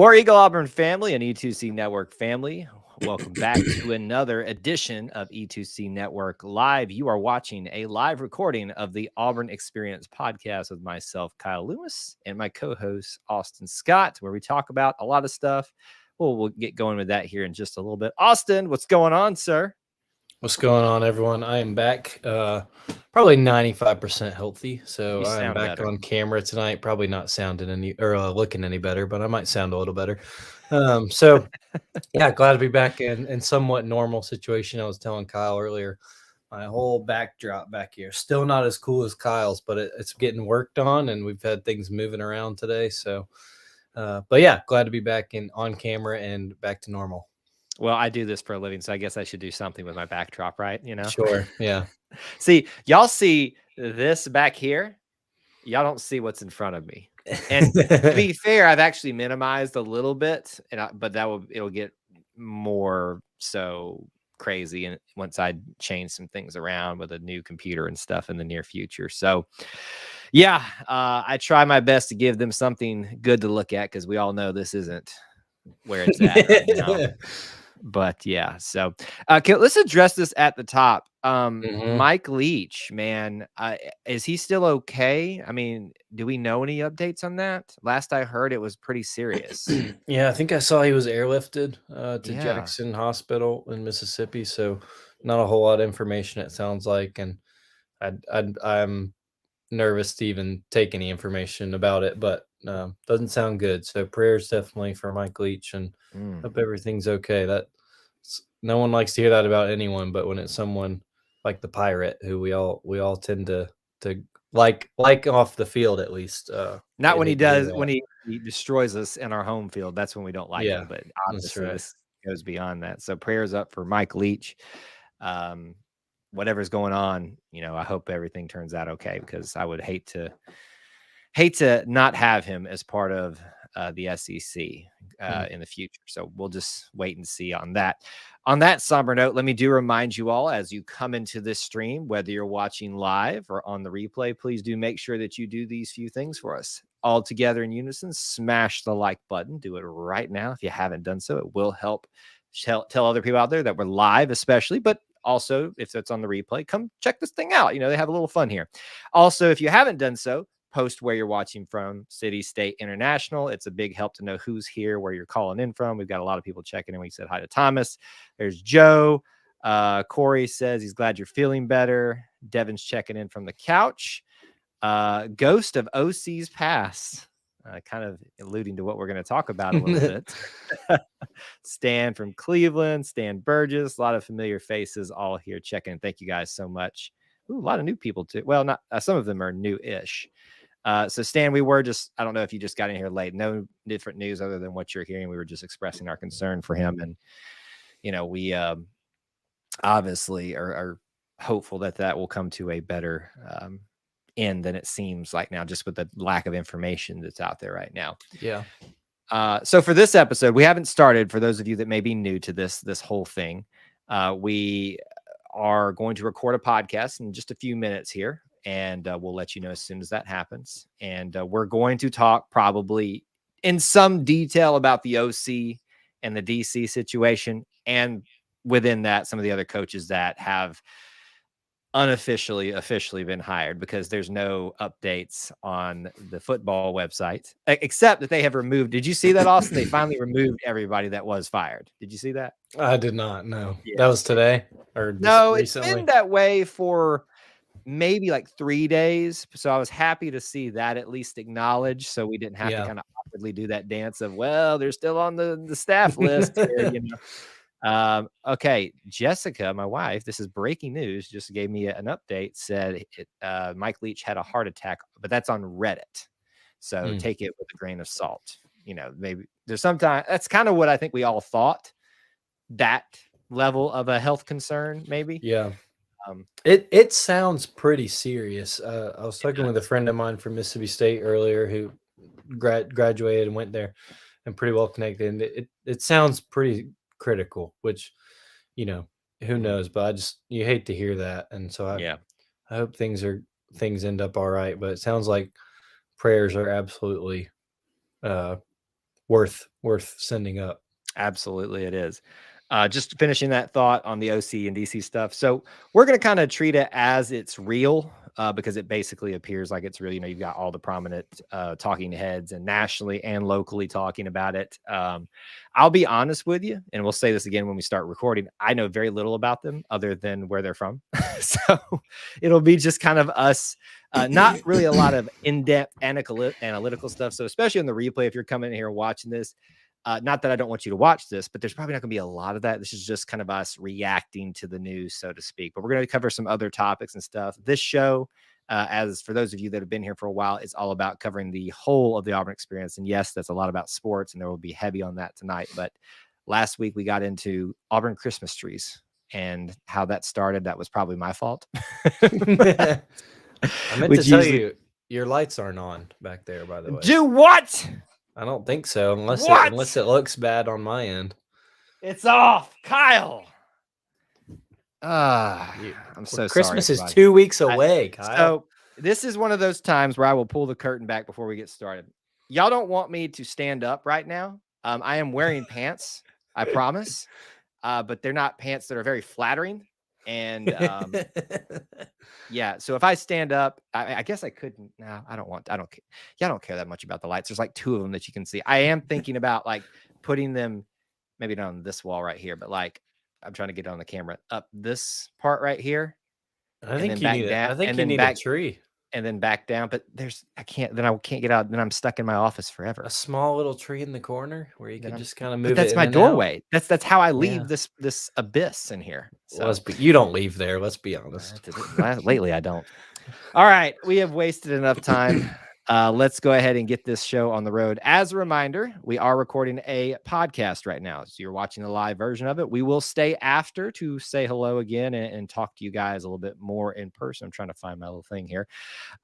War Eagle Auburn Family and E2C Network family. Welcome back to another edition of E2C Network Live. You are watching a live recording of the Auburn Experience podcast with myself, Kyle Lewis, and my co-host, Austin Scott, where we talk about a lot of stuff. We'll get going with that here in just a little bit. Austin, what's going on, sir? What's going on, everyone? I am back, probably 95% healthy. So You I'm sound back better. on camera tonight. Probably not sounding any or looking any better, but I might sound a little better. Yeah, glad to be back in somewhat normal situation. I was telling Kyle earlier, my whole backdrop back here still not as cool as Kyle's, but it's getting worked on, and we've had things moving around today. So, but yeah, glad to be back on camera and back to normal. Well, I do this for a living, so I guess I should do something with my backdrop, right? Sure. Yeah. See, y'all see this back here. Y'all don't see what's in front of me. And to be fair, I've actually minimized a little bit, but it'll get more so crazy and once I change some things around with a new computer and stuff in the near future. So yeah, I try my best to give them something good to look at because we all know this isn't where it's at right now. But yeah, so let's address this at the top. Mike Leach, man, is he still okay? I mean, do we know any updates on that? Last I heard, it was pretty serious. Yeah, I think I saw he was airlifted to Yeah. Jackson Hospital in Mississippi. So not a whole lot of information, it sounds like, and I'm nervous to even take any information about it, but doesn't sound good. So prayers definitely for Mike Leach, and hope everything's okay. No one likes to hear that about anyone, but when it's someone like the Pirate, who we all tend to like off the field, at least. Not when he does, when he destroys us in our home field. That's when we don't like him. But obviously, right. this goes beyond that. So prayers up for Mike Leach. Whatever's going on, I hope everything turns out okay, because I would hate to not have him as part of the SEC in the future. So we'll just wait and see on that. On that somber note, let me remind you all, as you come into this stream, whether you're watching live or on the replay, please do make sure that you do these few things for us. All together in unison, smash the like button. Do it right now if you haven't done so. It will help tell other people out there that we're live, especially, but also if it's on the replay, come check this thing out. They have a little fun here. Also, if you haven't done so, post where you're watching from, city, state, international. It's a big help to know who's here, where you're calling in from. We've got a lot of people checking in. We said hi to Thomas. There's Joe. Corey says he's glad you're feeling better. Devin's checking in from the couch. Ghost of OC's Pass, kind of alluding to what we're going to talk about a little bit. Stan from Cleveland, Stan Burgess, a lot of familiar faces all here checking in. Thank you guys so much. Ooh, a lot of new people too. Well, not some of them are new-ish. So Stan, I don't know if you just got in here late. No different news other than what you're hearing. We were just expressing our concern for him. And, we obviously are hopeful that will come to a better end than it seems like now, just with the lack of information that's out there right now. Yeah. So for this episode, we haven't started. For those of you that may be new to this whole thing, we are going to record a podcast in just a few minutes here. And we'll let you know as soon as that happens. And we're going to talk probably in some detail about the OC and the DC situation. And within that, some of the other coaches that have officially been hired, because there's no updates on the football website, except that they have removed. Did you see that, Austin? They finally removed everybody that was fired. Did you see that? I did not know. Yeah. That was today or no, recently? It's been that way for maybe like 3 days. So I was happy to see that at least acknowledged, so we didn't have to kind of awkwardly do that dance of, well, they're still on the staff list here, Okay, Jessica, my wife, this is breaking news, just gave me an update, said Mike Leach had a heart attack, but that's on Reddit. So take it with a grain of salt. Maybe there's sometimes that's kind of what I think we all thought, that level of a health concern, maybe. Yeah. It sounds pretty serious. I was talking with a friend of mine from Mississippi State earlier who graduated and went there and pretty well connected. And it sounds pretty critical, which, who knows, but you hate to hear that. And so I hope things end up all right, but it sounds like prayers are absolutely worth sending up. Absolutely, it is. Just finishing that thought on the OC and DC stuff. So we're going to kind of treat it as it's real because it basically appears like it's real. You've got all the prominent talking heads and nationally and locally talking about it. I'll be honest with you, and we'll say this again when we start recording. I know very little about them other than where they're from. So it'll be just kind of us. Not really a lot of in-depth analytical stuff. So especially on the replay, if you're coming in here watching this, not that I don't want you to watch this, but there's probably not going to be a lot of that. This is just kind of us reacting to the news, so to speak. But we're going to cover some other topics and stuff. This show, as for those of you that have been here for a while, it's all about covering the whole of the Auburn experience. And yes, that's a lot about sports, and there will be heavy on that tonight. But last week we got into Auburn Christmas trees and how that started. That was probably my fault. I meant to tell you, your lights aren't on back there, by the way. Do what? I don't think so, unless it looks bad on my end. It's off, Kyle. I'm so Christmas sorry. Christmas is 2 weeks away, Kyle. So this is one of those times where I will pull the curtain back before we get started. Y'all don't want me to stand up right now. I am wearing pants, I promise, but they're not pants that are very flattering. And yeah, so if I stand up, I guess I couldn't. No, I don't care. Yeah, I don't care that much about the lights. There's like 2 of them that you can see. I am thinking about like putting them, maybe not on this wall right here, but like I'm trying to get it on the camera up this part right here. I think you need a tree. And then back down, but I can't get out. Then I'm stuck in my office forever. A small little tree in the corner where you can just kind of move. But that's my doorway. That's how I leave this abyss in here. So you don't leave there. Let's be honest. Lately, I don't. All right, we have wasted enough time. Let's go ahead and get this show on the road. As a reminder, we are recording a podcast right now. So you're watching the live version of it. We will stay after to say hello again and talk to you guys a little bit more in person. I'm trying to find my little thing here.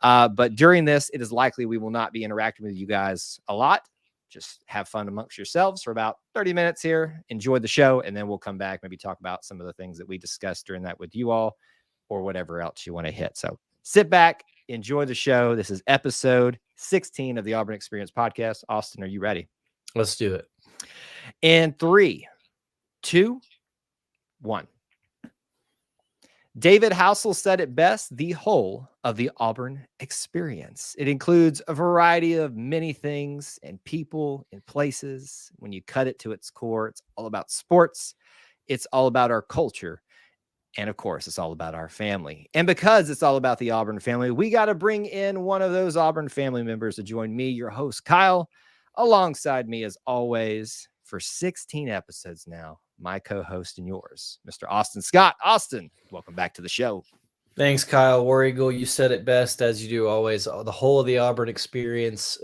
But during this, it is likely we will not be interacting with you guys a lot. Just have fun amongst yourselves for about 30 minutes here. Enjoy the show. And then we'll come back, maybe talk about some of the things that we discussed during that with you all or whatever else you want to hit. So sit back. Enjoy the show. This is episode 16 of the Auburn Experience podcast. Austin, are you ready? Let's do it. In 3, 2, 1. David Housel said it best, the whole of the Auburn experience. It includes a variety of many things and people and places. When you cut it to its core, it's all about sports. It's all about our culture. And of course, it's all about our family. And because it's all about the Auburn family, we got to bring in one of those Auburn family members to join me, your host, Kyle, alongside me as always for 16 episodes now, my co-host and yours, Mr. Austin Scott. Austin, welcome back to the show. Thanks, Kyle. War Eagle, you said it best, as you do always. The whole of the Auburn experience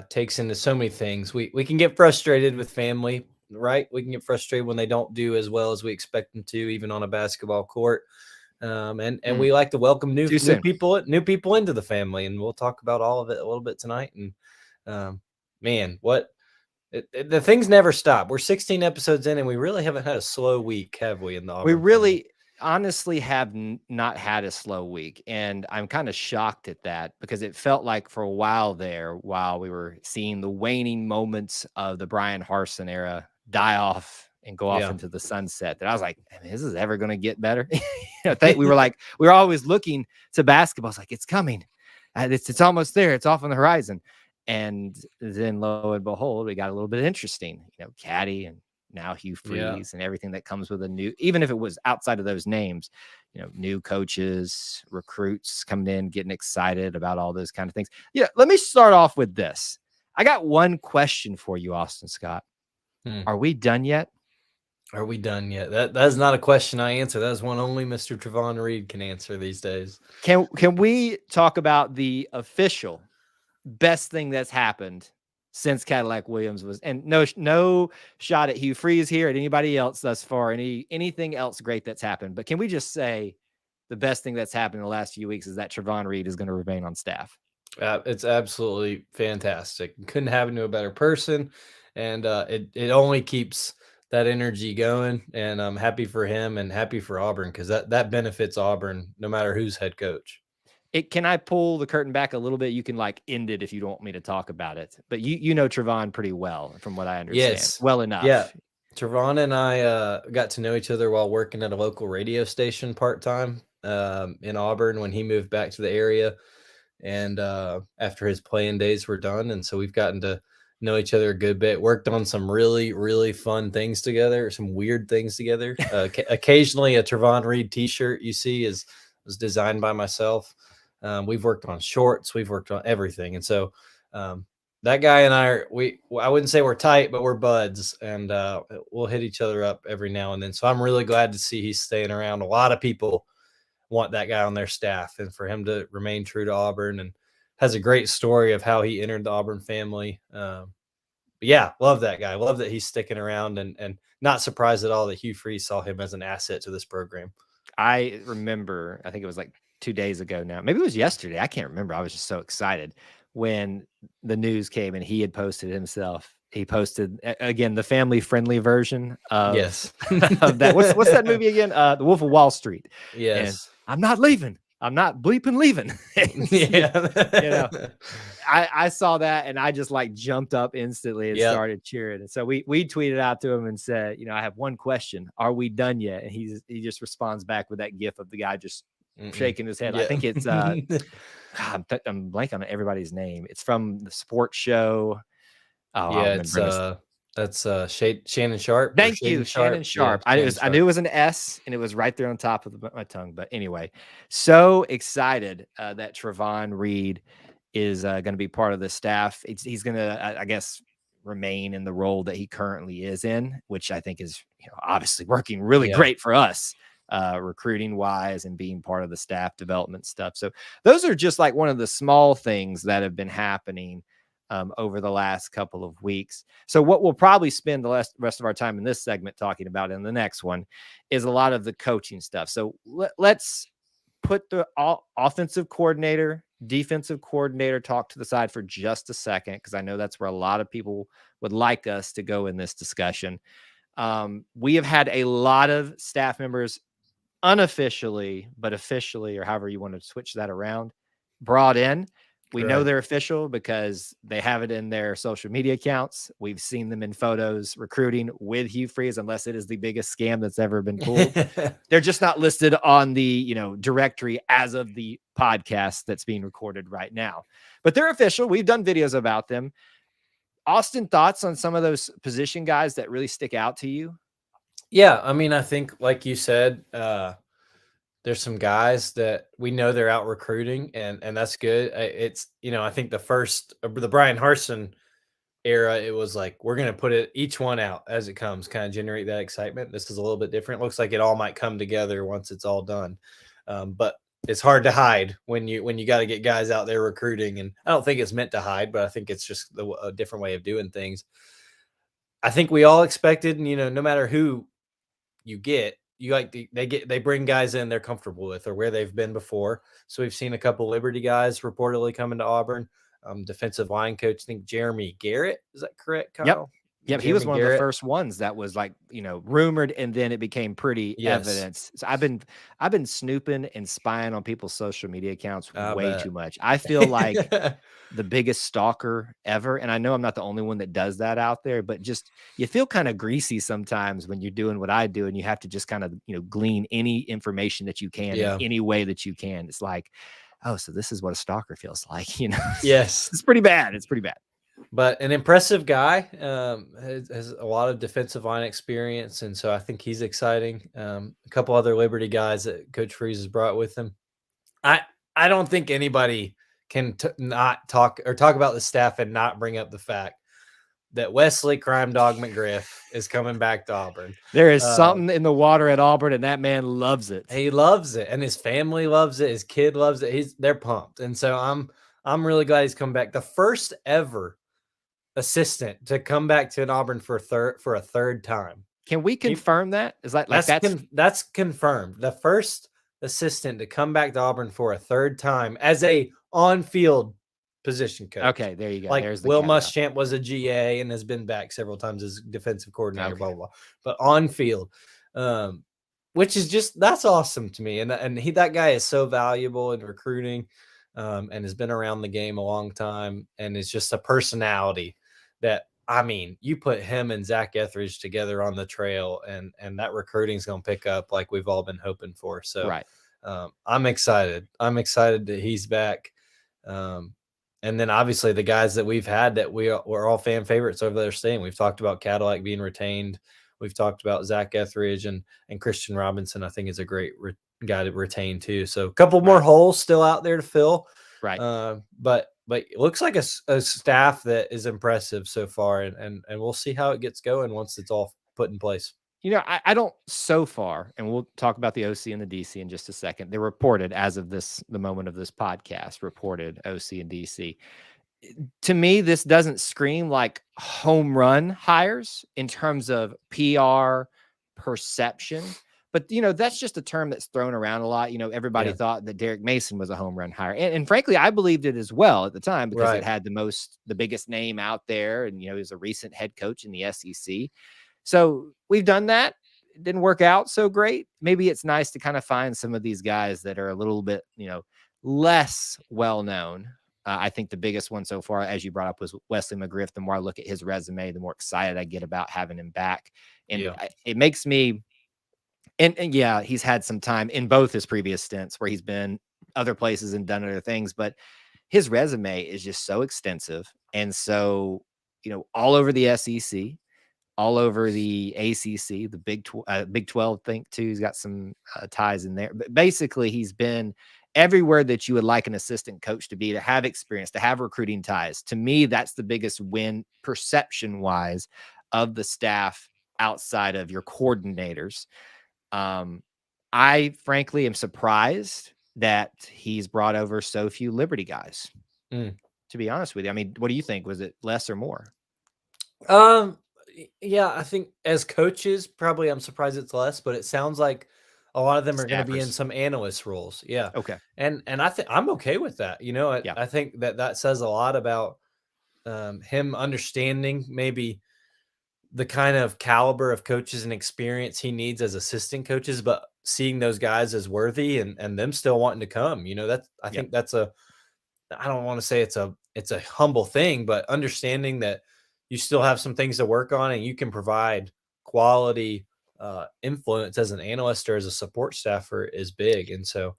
takes into so many things. We can get frustrated with family, right? We can get frustrated when they don't do as well as we expect them to, even on a basketball court. And we like to welcome new people into the family, and we'll talk about all of it a little bit tonight. And man, the things never stop. We're 16 episodes in, and we really haven't had a slow week, have we? In the Auburn we really honestly have not had a slow week, and I'm kind of shocked at that because it felt like for a while there, while we were seeing the waning moments of the Brian Harsin era die off and go off into the sunset, that I was like, this is ever going to get better. We were always looking to basketball. It's like, it's coming. It's almost there. It's off on the horizon. And then lo and behold, we got a little bit interesting, Caddy and now Hugh Freeze and everything that comes with a new, even if it was outside of those names, new coaches, recruits coming in, getting excited about all those kind of things. Let me start off with this. I got one question for you, Austin Scott. Are we done yet? Are we done yet? That's not a question I answer. That's one only Mr. Trevon Reed can answer these days. Can we talk about the official best thing that's happened since Cadillac Williams was, and no shot at Hugh Freeze here, at anybody else thus far, anything else great that's happened, but can we just say the best thing that's happened in the last few weeks is that Trevon Reed is going to remain on staff? It's absolutely fantastic. Couldn't happen to a better person, and it only keeps that energy going, and I'm happy for him and happy for Auburn because that benefits Auburn no matter who's head coach. Can I pull the curtain back a little bit? You can like end it if you don't want me to talk about it. But you know Trevon pretty well, from what I understand. Yes. Well Yeah. enough. Trevon and I got to know each other while working at a local radio station part-time in Auburn when he moved back to the area. And after his playing days were done. And so we've gotten to know each other a good bit, worked on some really, really fun things together, some weird things together. Occasionally a Trevon Reed t-shirt you see was designed by myself. We've worked on shorts, we've worked on everything. And so that guy and I I wouldn't say we're tight, but we're buds, and we'll hit each other up every now and then. So I'm really glad to see he's staying around. A lot of people want that guy on their staff, and for him to remain true to Auburn, and has a great story of how he entered the Auburn family. Yeah, love that guy. Love that he's sticking around, and not surprised at all that Hugh Freeze saw him as an asset to this program. I remember, I think it was like 2 days ago now. Maybe it was yesterday. I can't remember. I was just so excited when the news came and he had posted himself. He posted again the family friendly version of, Yes. of that. What's that movie again? The Wolf of Wall Street. Yes. And I'm not leaving. I'm not bleeping leaving. Yeah. I saw that and I just like jumped up instantly and started cheering. And so we tweeted out to him and said, I have one question. Are we done yet? And he just responds back with that gif of the guy just shaking his head. Yeah. I think it's I'm blanking on everybody's name. It's from the sports show. Oh, yeah, that's Shannon Sharp. Thank you, Shannon Sharp. Yeah, I knew it was an S, and it was right there on top of my tongue. But anyway, so excited that Trevon Reed is going to be part of the staff. He's going to, I guess, remain in the role that he currently is in, which I think is obviously working really great for us, recruiting wise and being part of the staff development stuff. So those are just like one of the small things that have been happening over the last couple of weeks. So what we'll probably spend the rest of our time in this segment talking about in the next one is a lot of the coaching stuff. So let's put the offensive coordinator, defensive coordinator talk to the side for just a second, because I know that's where a lot of people would like us to go in this discussion. We have had a lot of staff members unofficially, but officially, or however you want to switch that around, brought in. We know they're official because they have it in their social media accounts. We've seen them in photos recruiting with Hugh Freeze, unless it is the biggest scam that's ever been pulled. They're just not listed on the directory as of the podcast that's being recorded right now. But they're official. We've done videos about them. Austin, thoughts on some of those position guys that really stick out to you? Yeah, I mean, I think like you said, there's some guys that we know they're out recruiting, and that's good. It's I think the Brian Harsin era, it was like we're gonna put each one out as it comes, kind of generate that excitement. This is a little bit different. Looks like it all might come together once it's all done, but it's hard to hide when you got to get guys out there recruiting. And I don't think it's meant to hide, but I think it's just a different way of doing things. I think we all expected, no matter who you get, they bring guys in they're comfortable with or where they've been before. So we've seen a couple Liberty guys reportedly coming to Auburn. Defensive line coach, I think Jeremy Garrett, is that correct, Kyle? Yep, he was one of the first ones that was like, rumored, and then it became pretty evidence. So I've been snooping and spying on people's social media accounts way too much. I feel like the biggest stalker ever, and I know I'm not the only one that does that out there, but just you feel kind of greasy sometimes when you're doing what I do, and you have to just kind of glean any information that you can in any way that you can. It's like, oh, so this is what a stalker feels like, Yes, it's pretty bad. It's pretty bad. But an impressive guy, has a lot of defensive line experience, and so I think he's exciting. A couple other Liberty guys that Coach Freeze has brought with him. I don't think anybody can not talk about the staff and not bring up the fact that Wesley Crime Dog McGriff is coming back to Auburn. There is something in the water at Auburn, and that man loves it. He loves it, and his family loves it. His kid loves it. They're pumped, and so I'm really glad he's come back. The first ever assistant to come back to an Auburn for a third time. Can we confirm that? Is that's confirmed? The first assistant to come back to Auburn for a third time as a on-field position coach. Okay, there you go. Like Will Muschamp was a GA and has been back several times as defensive coordinator, blah, blah, blah. But on field, which is just, that's awesome to me. And that guy is so valuable in recruiting, and has been around the game a long time, and is just a personality that, I mean, you put him and Zach Etheridge together on the trail, and that recruiting is going to pick up like we've all been hoping for. So Right. I'm excited. I'm excited that he's back. Um, and then obviously the guys that we've had that we're all fan favorites over there staying. We've talked about Cadillac being retained. We've talked about Zach Etheridge and Christian Robinson, I think, is a great guy to retain too. So a couple more Right. holes still out there to fill. Right. But it looks like a staff that is impressive so far, and we'll see how it gets going once it's all put in place. I don't so far, and we'll talk about the OC and the DC in just a second. They're reported as of the moment of this podcast, reported OC and DC. To me, this doesn't scream like home run hires in terms of PR perception. But, that's just a term that's thrown around a lot. Everybody thought that Derek Mason was a home run hire. And frankly, I believed it as well at the time because it had the biggest name out there. And, he was a recent head coach in the SEC. So we've done that. It didn't work out so great. Maybe it's nice to kind of find some of these guys that are a little bit, less well known. I think the biggest one so far, as you brought up, was Wesley McGriff. The more I look at his resume, the more excited I get about having him back. And it makes me, and yeah, he's had some time in both his previous stints where he's been other places and done other things, but his resume is just so extensive. And so, all over the SEC, all over the ACC, the Big 12 think too. He's got some ties in there, but basically he's been everywhere that you would like an assistant coach to be, to have experience, to have recruiting ties. To me, that's the biggest win perception wise of the staff outside of your coordinators. I frankly am surprised that he's brought over so few Liberty guys, to be honest with you. I mean, what do you think? Was it less or more? Yeah, I think as coaches, probably I'm surprised it's less, but it sounds like a lot of them are going to be in some analyst roles. Yeah. Okay. And I think I'm okay with that. I think that says a lot about him understanding maybe the kind of caliber of coaches and experience he needs as assistant coaches, but seeing those guys as worthy and them still wanting to come. I think that's I don't want to say it's a humble thing, but understanding that you still have some things to work on and you can provide quality influence as an analyst or as a support staffer is big. And so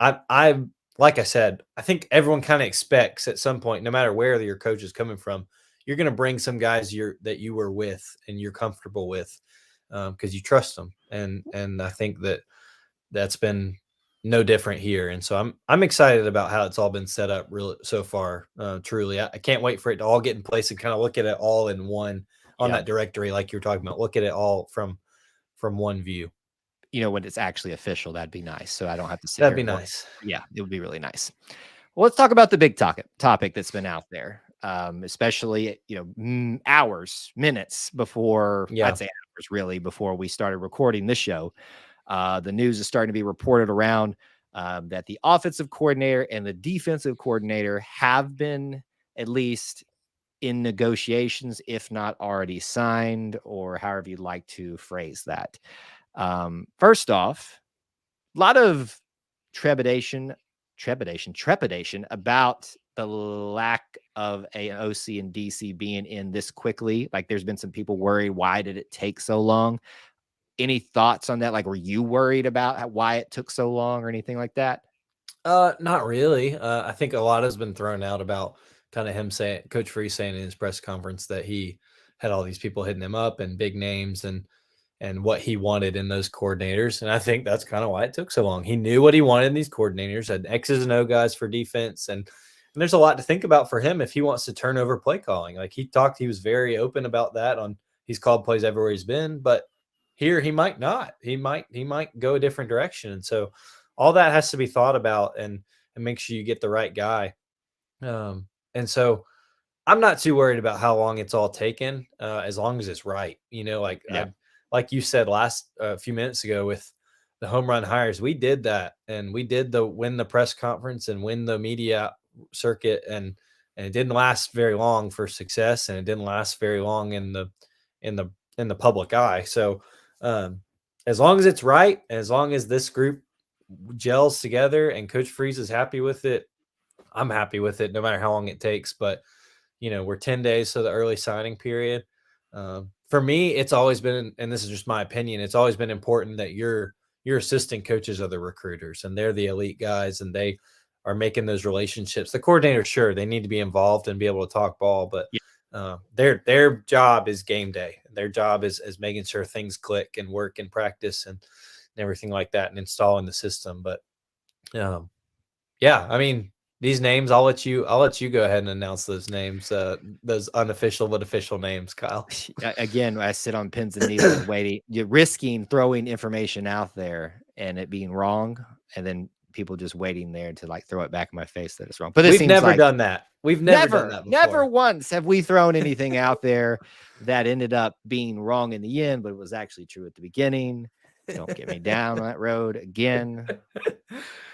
I like I said, I think everyone kind of expects at some point, no matter where your coach is coming from, you're going to bring some guys that you were with and you're comfortable with because you trust them. And I think that's been no different here. And so I'm excited about how it's all been set up really so far. Truly, I can't wait for it to all get in place and kind of look at it all in one on that directory, like you're talking about. Look at it all from one view. When it's actually official, that'd be nice. So I don't have to sit That'd here. be nice. Yeah, it would be really nice. Well, let's talk about the big topic that's been out there, especially hours, minutes before. I'd say hours really before we started recording this show. The news is starting to be reported around that the offensive coordinator and the defensive coordinator have been at least in negotiations, if not already signed, or however you'd like to phrase that. First off, a lot of trepidation about the lack of an OC and DC being in this quickly. Like, there's been some people worried, why did it take so long? Any thoughts on that? Like, were you worried about why it took so long or anything like that? Not really. I think a lot has been thrown out about kind of him saying, Coach Free saying in his press conference that he had all these people hitting him up and big names and what he wanted in those coordinators. And I think that's kind of why it took so long. He knew what he wanted in these coordinators, had X's and O guys for defense. And there's a lot to think about for him if he wants to turn over play calling. Like he was very open about that he's called plays everywhere he's been, but here he might not. He might go a different direction. And so all that has to be thought about and make sure you get the right guy. And so I'm not too worried about how long it's all taken, as long as it's right. Like you said a few minutes ago with the home run hires, we did that, and we did win the press conference and win the media circuit, and it didn't last very long for success, and it didn't last very long in the public eye. So as long as it's right, as long as this group gels together and Coach Freeze is happy with it, I'm happy with it, no matter how long it takes. But we're 10 days to the early signing period. For me, it's always been, and this is just my opinion, it's always been important that your assistant coaches are the recruiters and they're the elite guys and they are making those relationships. The coordinator, sure, they need to be involved and be able to talk ball, but their job is game day. Their job is making sure things click and work in practice and everything like that and installing the system. But yeah, I mean, these names, I'll let you go ahead and announce those names, those unofficial but official names, Kyle. Again, I sit on pins and needles waiting. You're risking throwing information out there and it being wrong, and then people just waiting there to like throw it back in my face that it's wrong. But we've never done that. We've never done that before. Never once have we thrown anything out there that ended up being wrong in the end, but it was actually true at the beginning. Don't get me down on that road again.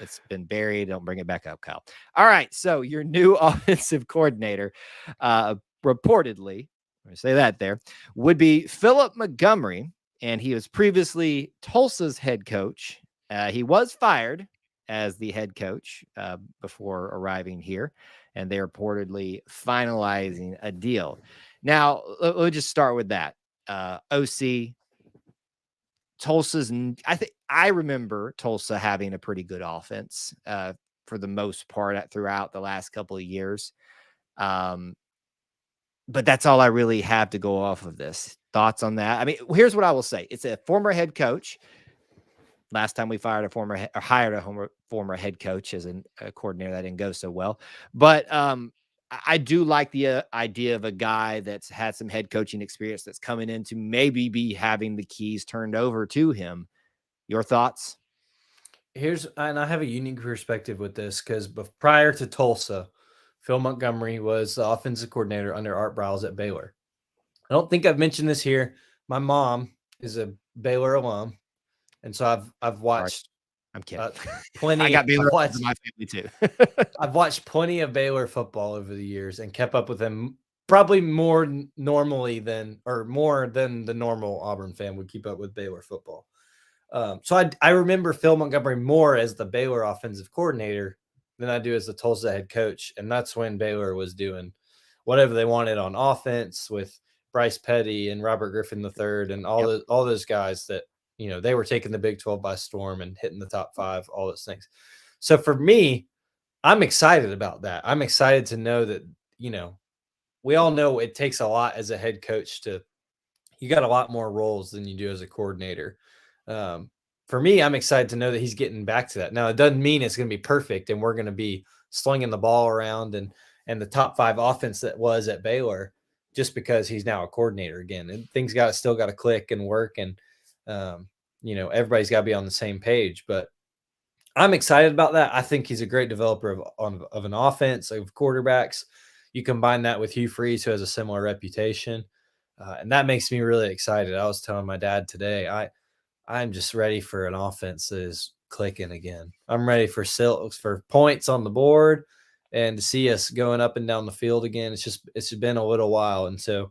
It's been buried. Don't bring it back up, Kyle. All right. So your new offensive coordinator, reportedly, I'm going to say that there, would be Philip Montgomery. And he was previously Tulsa's head coach. He was fired as the head coach before arriving here. And they're reportedly finalizing a deal. Now, let's just start with that. OC, Tulsa's, I remember Tulsa having a pretty good offense for the most part throughout the last couple of years. But that's all I really have to go off of this. Thoughts on that? I mean, here's what I will say. It's a former head coach. Last time we hired a former head coach as a coordinator, that didn't go so well. But I do like the idea of a guy that's had some head coaching experience that's coming in to maybe be having the keys turned over to him. Your thoughts? And I have a unique perspective with this because prior to Tulsa, Phil Montgomery was the offensive coordinator under Art Briles at Baylor. I don't think I've mentioned this here. My mom is a Baylor alum, and so I've watched. I'm kidding. Plenty. I got Baylor in my family too. I've watched plenty of Baylor football over the years and kept up with them probably more than the normal Auburn fan would keep up with Baylor football. So I remember Phil Montgomery more as the Baylor offensive coordinator than I do as the Tulsa head coach. And that's when Baylor was doing whatever they wanted on offense with Bryce Petty and Robert Griffin III and all those guys that, they were taking the Big 12 by storm and hitting the top 5, all those things. So for me, I'm excited about that. I'm excited to know that, we all know it takes a lot as a head coach you got a lot more roles than you do as a coordinator. For me, I'm excited to know that he's getting back to that. Now, it doesn't mean it's going to be perfect and we're going to be slinging the ball around and the top 5 offense that was at Baylor just because he's now a coordinator again. And things still got to click and work and, everybody's got to be on the same page. But I'm excited about that. I think he's a great developer of an offense, of quarterbacks. You combine that with Hugh Freeze, who has a similar reputation, and that makes me really excited. I was telling my dad today, I'm just ready for an offense that is clicking again. I'm ready for points on the board and to see us going up and down the field again. It's been a little while. And so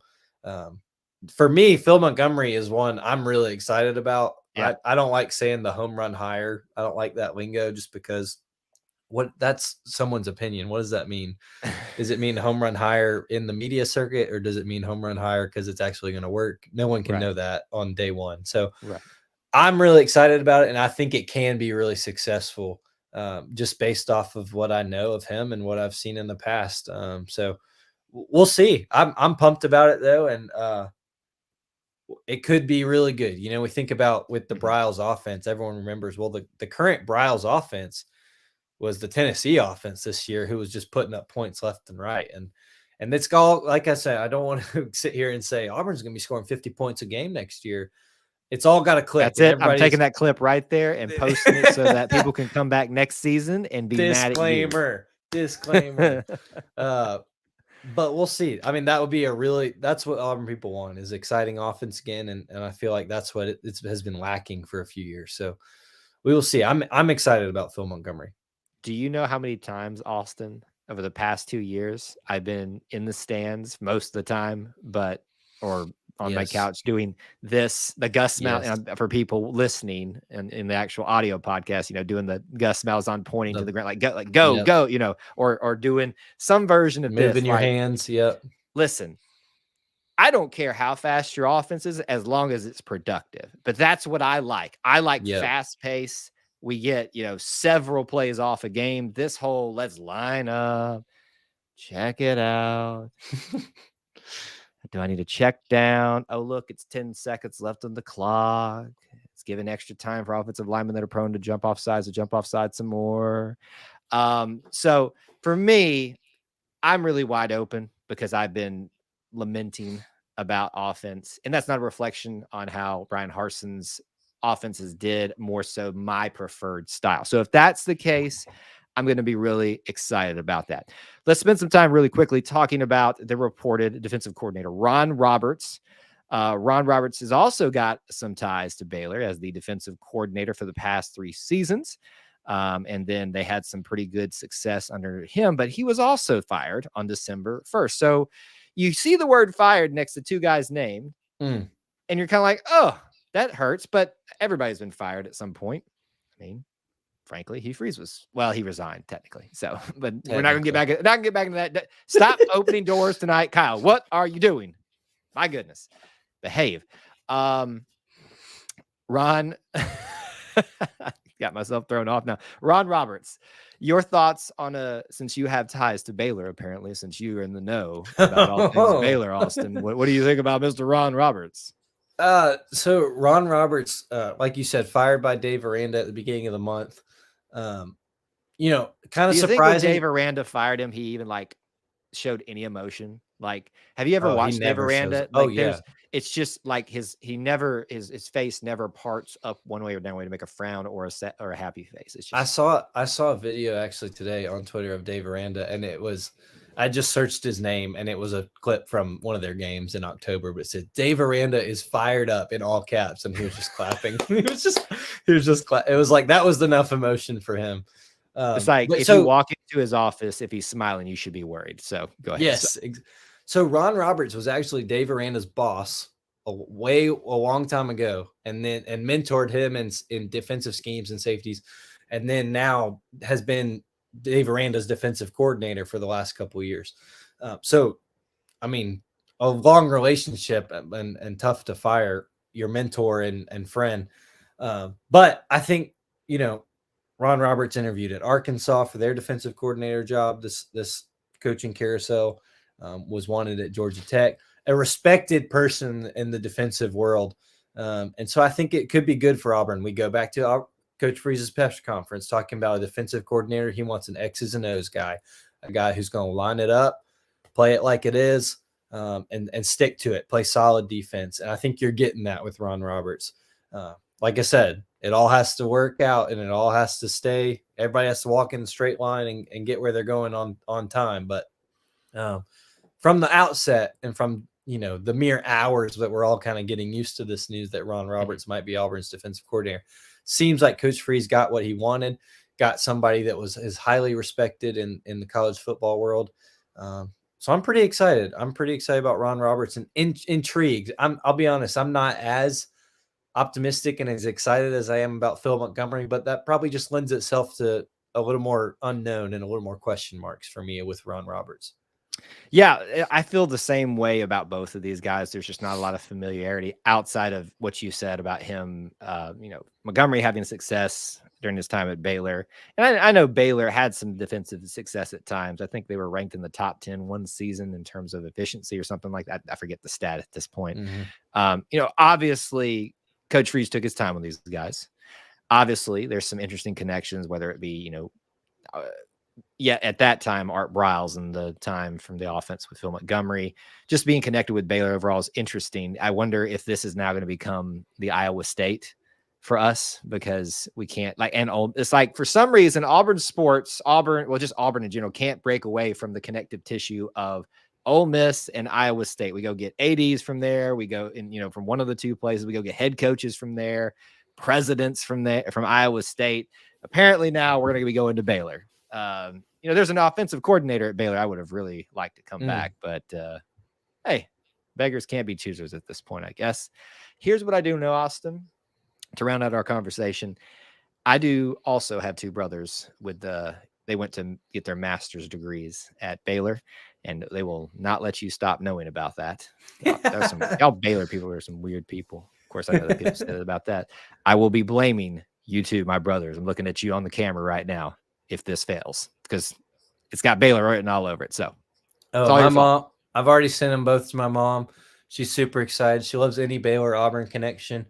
for me, Phil Montgomery is one I'm really excited about. Yeah. I don't like saying the home run hire. I don't like that lingo just because that's someone's opinion. What does that mean? Does it mean home run hire in the media circuit or does it mean home run hire because it's actually going to work? No one can know that on day one. So I'm really excited about it, and I think it can be really successful just based off of what I know of him and what I've seen in the past. So we'll see. I'm pumped about it, though, and it could be really good. We think about with the Briles offense, everyone remembers, well, the current Briles offense was the Tennessee offense this year who was just putting up points left and right. And it's all, like I said, I don't want to sit here and say Auburn's going to be scoring 50 points a game next year. It's all got to click. That's it. I'm taking that clip right there and posting it so that people can come back next season and be mad at you. Disclaimer. But we'll see. I mean, that would be that's what Auburn people want is exciting offense again. And I feel like that's what it has been lacking for a few years. So we will see. I'm excited about Phil Montgomery. Do you know how many times, Austin, over the past 2 years, I've been in the stands most of the time, or on my Yes. couch doing this, the Gus Malzahn, Yes. and for people listening and in the actual audio podcast, doing the Gus Malzahn pointing to the ground, like go, Yep. go, or doing some version of Moving this. your Like, hands. Yep. listen, I don't care how fast your offense is as long as it's productive. But that's what I like. I like Yep. fast pace. We get, several plays off a game. This whole let's line up, check it out. Do I need to check down? Oh, look, it's 10 seconds left on the clock. It's giving extra time for offensive linemen that are prone to jump off sides some more. So for me, I'm really wide open because I've been lamenting about offense. And that's not a reflection on how Brian Harson's offenses did, more so my preferred style. So if that's the case, I'm going to be really excited about that. Let's spend some time really quickly talking about the reported defensive coordinator, Ron Roberts. Ron Roberts has also got some ties to Baylor as the defensive coordinator for the past 3 seasons. And then they had some pretty good success under him, but he was also fired on December 1st. So you see the word fired next to 2 guys' name, and you're kind of like, oh, that hurts. But everybody's been fired at some point. I mean, frankly, Hugh Freeze he resigned technically. So, but we're not going to get back into that. Stop opening doors tonight. Kyle, what are you doing? My goodness. Behave. Ron, got myself thrown off now. Ron Roberts, your thoughts on since you have ties to Baylor, apparently, since you are in the know about all things Baylor, Austin. What do you think about Mr. Ron Roberts? So Ron Roberts, like you said, fired by Dave Aranda at the beginning of the month. Kind of surprising. Think when Dave Aranda fired him, he even showed any emotion? Like, have you ever watched Dave Aranda? It's just like his face never parts up one way or down way to make a frown or a happy face. It's just, I saw a video actually today on Twitter of Dave Aranda, and I just searched his name, and it was a clip from one of their games in October, but it said Dave Aranda is fired up in all caps, and he was just clapping. It was like that was enough emotion for him. It's like if you walk into his office, if he's smiling, you should be worried. So go ahead. Yes. So Ron Roberts was actually Dave Aranda's boss a long time ago, and mentored him in defensive schemes and safeties, and then now has been Dave Aranda's defensive coordinator for the last couple of years. So, I mean, a long relationship and tough to fire your mentor and friend. But I think, Ron Roberts interviewed at Arkansas for their defensive coordinator job. This coaching carousel was wanted at Georgia Tech, a respected person in the defensive world. And so I think it could be good for Auburn. We go back to Coach Freeze's press conference talking about a defensive coordinator. He wants an X's and O's guy, a guy who's going to line it up, play it like it is, and stick to it, play solid defense. And I think you're getting that with Ron Roberts. Like I said, it all has to work out, and it all has to stay. Everybody has to walk in a straight line and get where they're going on time. But from the outset and from the mere hours that we're all kind of getting used to this news that Ron Roberts might be Auburn's defensive coordinator, seems like Coach Freeze got what he wanted, got somebody that is highly respected in the college football world. So I'm pretty excited. I'm pretty excited about Ron Roberts and intrigued. I'll be honest, I'm not as optimistic and as excited as I am about Phil Montgomery, but that probably just lends itself to a little more unknown and a little more question marks for me with Ron Roberts. Yeah, I feel the same way about both of these guys. There's just not a lot of familiarity outside of what you said about him. Montgomery having success during his time at Baylor. And I know Baylor had some defensive success at times. I think they were ranked in the top 10 one season in terms of efficiency or something like that. I forget the stat at this point. Mm-hmm. Obviously, Coach Freeze took his time with these guys. Obviously, there's some interesting connections, whether it be, at that time, Art Briles and the time from the offense with Phil Montgomery, just being connected with Baylor overall is interesting. I wonder if this is now going to become the Iowa State for us, because we can't it's like for some reason, Auburn in general can't break away from the connective tissue of Ole Miss and Iowa State. We go get ADs from there. We go from one of the two places, we go get head coaches from there, presidents from Iowa State. Apparently now we're going to be going to Baylor. There's an offensive coordinator at Baylor I would have really liked to come back, but hey, beggars can't be choosers at this point, I guess. Here's what I do know, Austin, to round out our conversation. I do also have two brothers they went to get their master's degrees at Baylor, and they will not let you stop knowing about that. Y'all Baylor people are some weird people. Of course, I know that people said about that. I will be blaming you two, my brothers. I'm looking at you on the camera right now if this fails, because it's got Baylor written all over it. So, my mom, I've already sent them both to my mom. She's super excited. She loves any Baylor Auburn connection.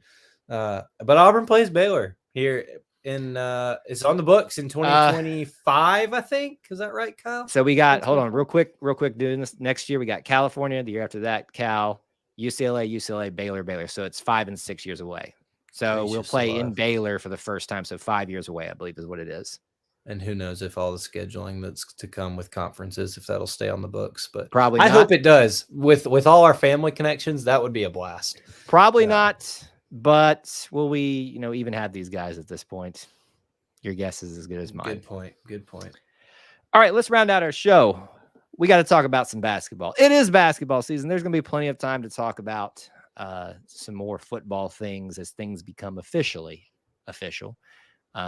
But Auburn plays Baylor here in it's on the books in 2025, I think. Is that right, Kyle? So we got, hold on, real quick, doing this next year. We got California, the year after that, Cal, UCLA, Baylor. So it's 5 and 6 years away. So we'll play in Baylor for the first time. So 5 years away, I believe, is what it is. And who knows if all the scheduling that's to come with conferences, if that'll stay on the books, but probably I hope it does. With all our family connections, that would be a blast. Probably not, but will we, even have these guys at this point? Your guess is as good as mine. Good point. All right, let's round out our show. We got to talk about some basketball. It is basketball season. There's going to be plenty of time to talk about some more football things as things become officially official.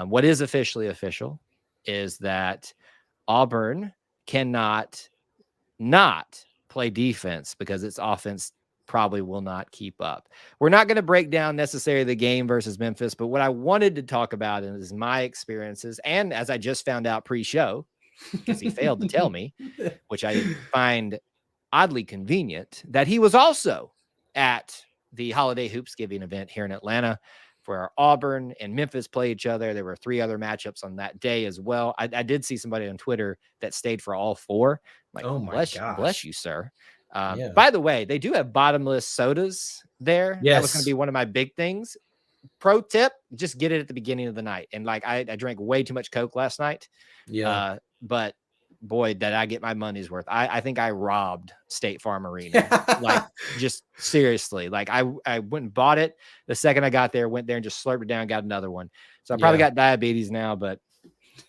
What is officially official is that Auburn cannot not play defense because its offense probably will not keep up. We're not going to break down necessarily the game versus Memphis, but what I wanted to talk about is my experiences. And as I just found out pre-show, because he failed to tell me, which I find oddly convenient, that he was also at the Holiday Hoopsgiving event here in Atlanta, where Auburn and Memphis play each other. There were 3 other matchups on that day as well. I did see somebody on Twitter that stayed for all 4. I'm like, oh my gosh. Bless you, sir. By the way, they do have bottomless sodas there. Yes. That was going to be one of my big things. Pro tip, just get it at the beginning of the night. And like, I drank way too much Coke last night. Yeah. But boy, did I get my money's worth. I think I robbed State Farm Arena. Like, just seriously. Like, I went and bought it. The second I got there, went there and just slurped it down, got another one. So I probably got diabetes now, but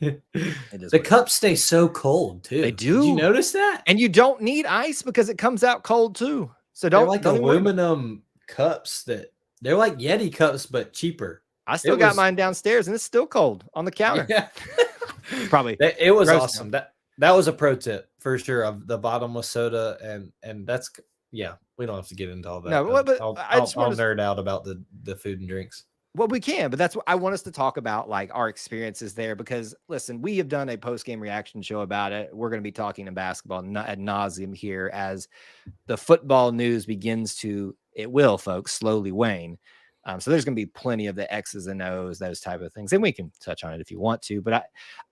the cups stay so cold too. They do. Did you notice that? And you don't need ice because it comes out cold too. So they're like aluminum cups they're like Yeti cups, but cheaper. I still got mine downstairs and it's still cold on the counter. Yeah. Probably. It was awesome. That was a pro tip for sure of the bottomless soda. And that's, we don't have to get into all that. No, but I'll nerd out about the food and drinks. Well, we can, but that's what I want us to talk about, like our experiences there, because listen, we have done a post-game reaction show about it. We're going to be talking in basketball ad nauseum here as the football news begins to, it will, folks, slowly wane. So there's going to be plenty of the X's and O's, those type of things. And we can touch on it if you want to, but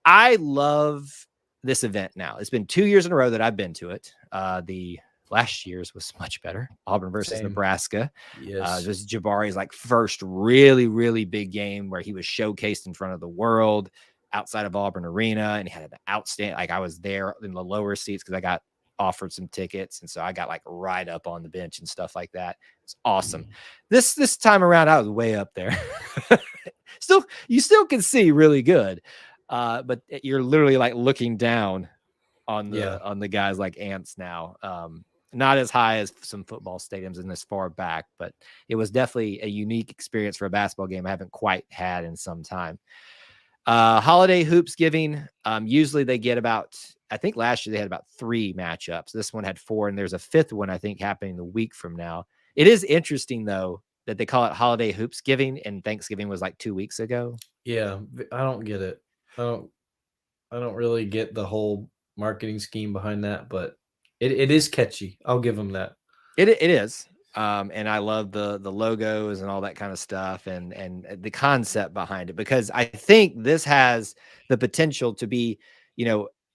I love this event now. It's been 2 years in a row that I've been to it. The last year's was much better. Auburn versus Nebraska. Yes. This is Jabari's like first really, really big game where he was showcased in front of the world outside of Auburn Arena. And he had an outstanding, like I was there in the lower seats because I got offered some tickets. And so I got like right up on the bench and stuff like that. It's awesome. This time around, I was way up there. You still can see really good. But you're literally like looking down on the guys like ants now. Not as high as some football stadiums and this far back, but it was definitely a unique experience for a basketball game I haven't quite had in some time. Holiday Hoopsgiving, usually they get about, I think last year they had about 3 matchups. This one had 4, and there's a 5th one, I think, happening a week from now. It is interesting, though, that they call it Holiday Hoopsgiving, and Thanksgiving was like 2 weeks ago. Yeah, I don't get it. I don't really get the whole marketing scheme behind that, but it is catchy. I'll give them that. It is. And I love the logos and all that kind of stuff and the concept behind it, because I think this has the potential to be,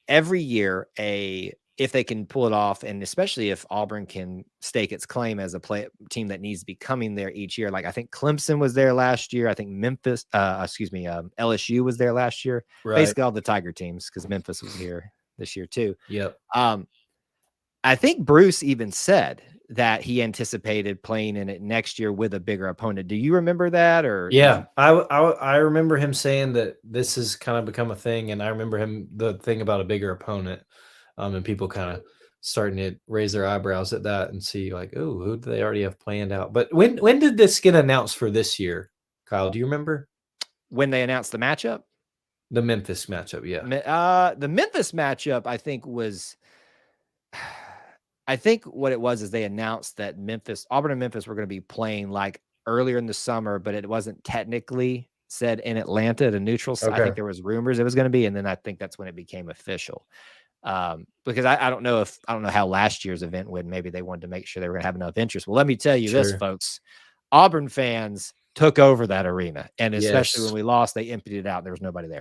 every year if they can pull it off, and especially if Auburn can stake its claim as a team that needs to be coming there each year. Like I think Clemson was there last year. I think LSU was there last year. Right. Basically all the Tiger teams, because Memphis was here this year too. Yep. I think Bruce even said that he anticipated playing in it next year with a bigger opponent. Do you remember that? Or yeah, I remember him saying that this has kind of become a thing, and I remember the thing about a bigger opponent, and people kind of starting to raise their eyebrows at that and see like, oh, who do they already have planned out? But when did this get announced for this year, Kyle? Do you remember When they announced the matchup? the Memphis matchup? Yeah. The Memphis matchup, I think what it was is they announced that Auburn and Memphis were going to be playing like earlier in the summer, but it wasn't technically said in Atlanta at a neutral site. I think there was rumors it was going to be, and then I think that's when it became official. Because I don't know how last year's event went. Maybe they wanted to make sure they were going to have enough interest. Well, let me tell you this, folks. Auburn fans took over that arena, and especially when we lost, they emptied it out. There was nobody there.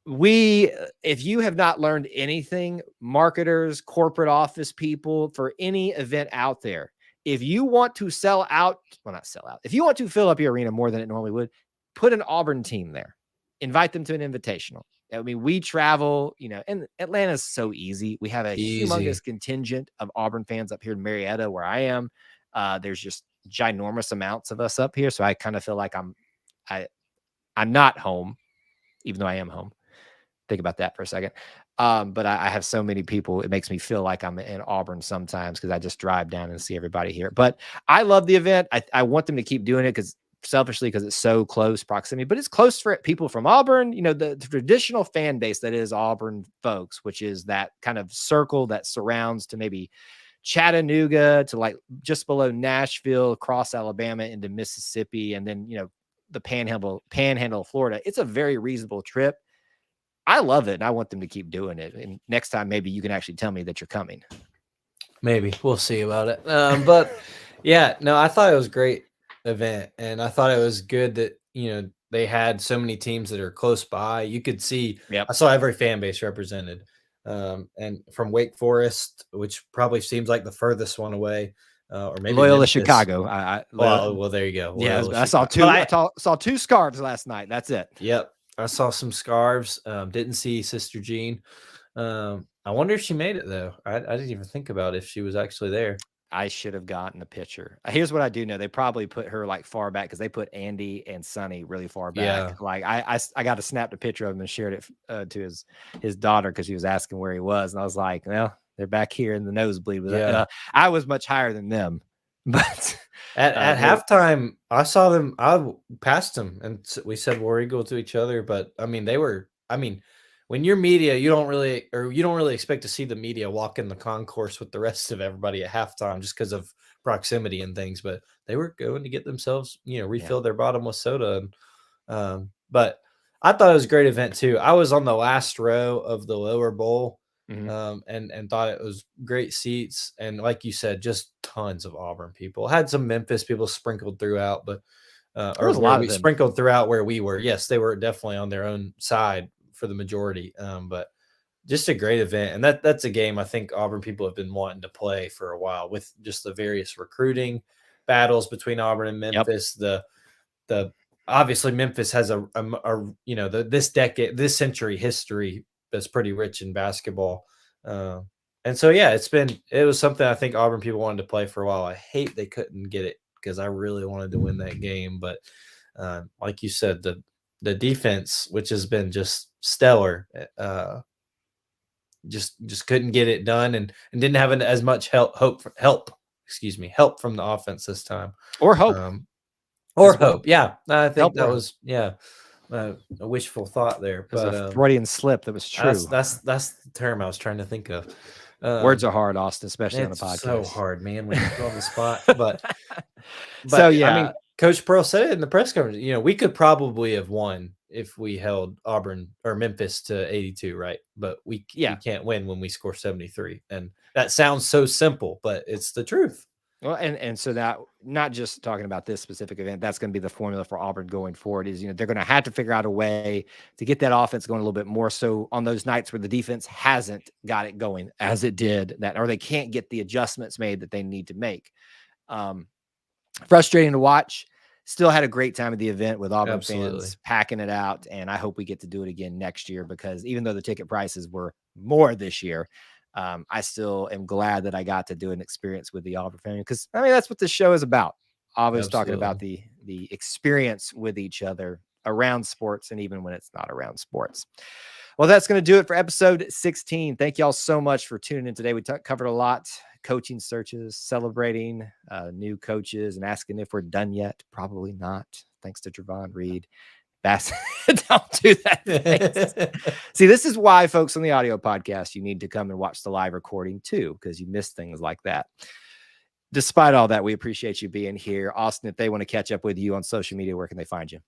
If you have not learned anything, marketers, corporate office people, for any event out there, if you want to sell out, well, not sell out, if you want to fill up your arena more than it normally would, put an Auburn team there, invite them to an invitational. I mean, we travel, and Atlanta's so easy. We have a humongous contingent of Auburn fans up here in Marietta, where I am. There's just ginormous amounts of us up here. So I kind of feel like I'm not home, even though I am home. Think about that for a second. But I have so many people, it makes me feel like I'm in Auburn sometimes because I just drive down and see everybody here. But I love the event. I want them to keep doing it because it's so close proximity, but it's close for people from Auburn, the traditional fan base that is Auburn folks, which is that kind of circle that surrounds to maybe Chattanooga to like just below Nashville, across Alabama into Mississippi, and then, the panhandle of Florida. It's a very reasonable trip. I love it, and I want them to keep doing it. And next time, maybe you can actually tell me that you're coming. Maybe we'll see about it. But yeah, no, I thought it was a great event, and I thought it was good that they had so many teams that are close by. You could see, I saw every fan base represented, and from Wake Forest, which probably seems like the furthest one away, or maybe Loyola Memphis. Chicago. Well, there you go. Yeah, I saw two. I saw two scarves last night. That's it. Yep. I saw some scarves. Didn't see Sister Jean. I wonder if she made it though. I didn't even think about if she was actually there. I should have gotten a picture. Here's what I do know: they probably put her like far back because they put Andy and Sonny really far back. Yeah. Like I got to snap a picture of him and shared it to his daughter because she was asking where he was, and I was like, well, they're back here in the nosebleed. But I was much higher than them. But at halftime, I saw them. I passed them, and we said War Eagle to each other. But I mean, when you're media, you don't really expect to see the media walk in the concourse with the rest of everybody at halftime just because of proximity and things. But they were going to get themselves, refill their bottomless soda. And, but I thought it was a great event too. I was on the last row of the lower bowl. And thought it was great seats, and like you said, just tons of Auburn people. Had some Memphis people sprinkled throughout, but there was a lot of them sprinkled throughout where we were. Yes, they were definitely on their own side for the majority, but just a great event. And that's a game I think Auburn people have been wanting to play for a while, with just the various recruiting battles between Auburn and Memphis. The obviously Memphis has this century history that's pretty rich in basketball. And so, yeah, it was something I think Auburn people wanted to play for a while. I hate they couldn't get it because I really wanted to win that game. But like you said, the defense, which has been just stellar, just couldn't get it done and didn't have as much help from the offense this time. Or hope. Hope. Yeah. I think that was, a wishful thought there, but a Freudian slip. That was true. That's the term I was trying to think of. Words are hard, Austin, especially on a podcast. So hard, man, when you're on the spot. But so yeah, I mean, Coach Pearl said it in the press conference. We could probably have won if we held Auburn or Memphis to 82, right? But we can't win when we score 73, and that sounds so simple, but it's the truth. Well, and so that, not just talking about this specific event, that's going to be the formula for Auburn going forward. Is they're going to have to figure out a way to get that offense going a little bit more. So on those nights where the defense hasn't got it going as it did, or they can't get the adjustments made that they need to make. Frustrating to watch. Still had a great time at the event with Auburn fans packing it out, and I hope we get to do it again next year, because even though the ticket prices were more this year, I still am glad that I got to do an experience with the Auburn family, because I mean that's what this show is about. Always talking about the experience with each other around sports and even when it's not around sports. Well, that's going to do it for episode 16. Thank you all so much for tuning in today. We covered a lot: coaching searches, celebrating new coaches, and asking if we're done yet. Probably not. Thanks to Javon Reed. Don't do that. See, this is why, folks, on the audio podcast, you need to come and watch the live recording too, because you miss things like that. Despite all that, we appreciate you being here. Austin, if they want to catch up with you on social media, where can they find you?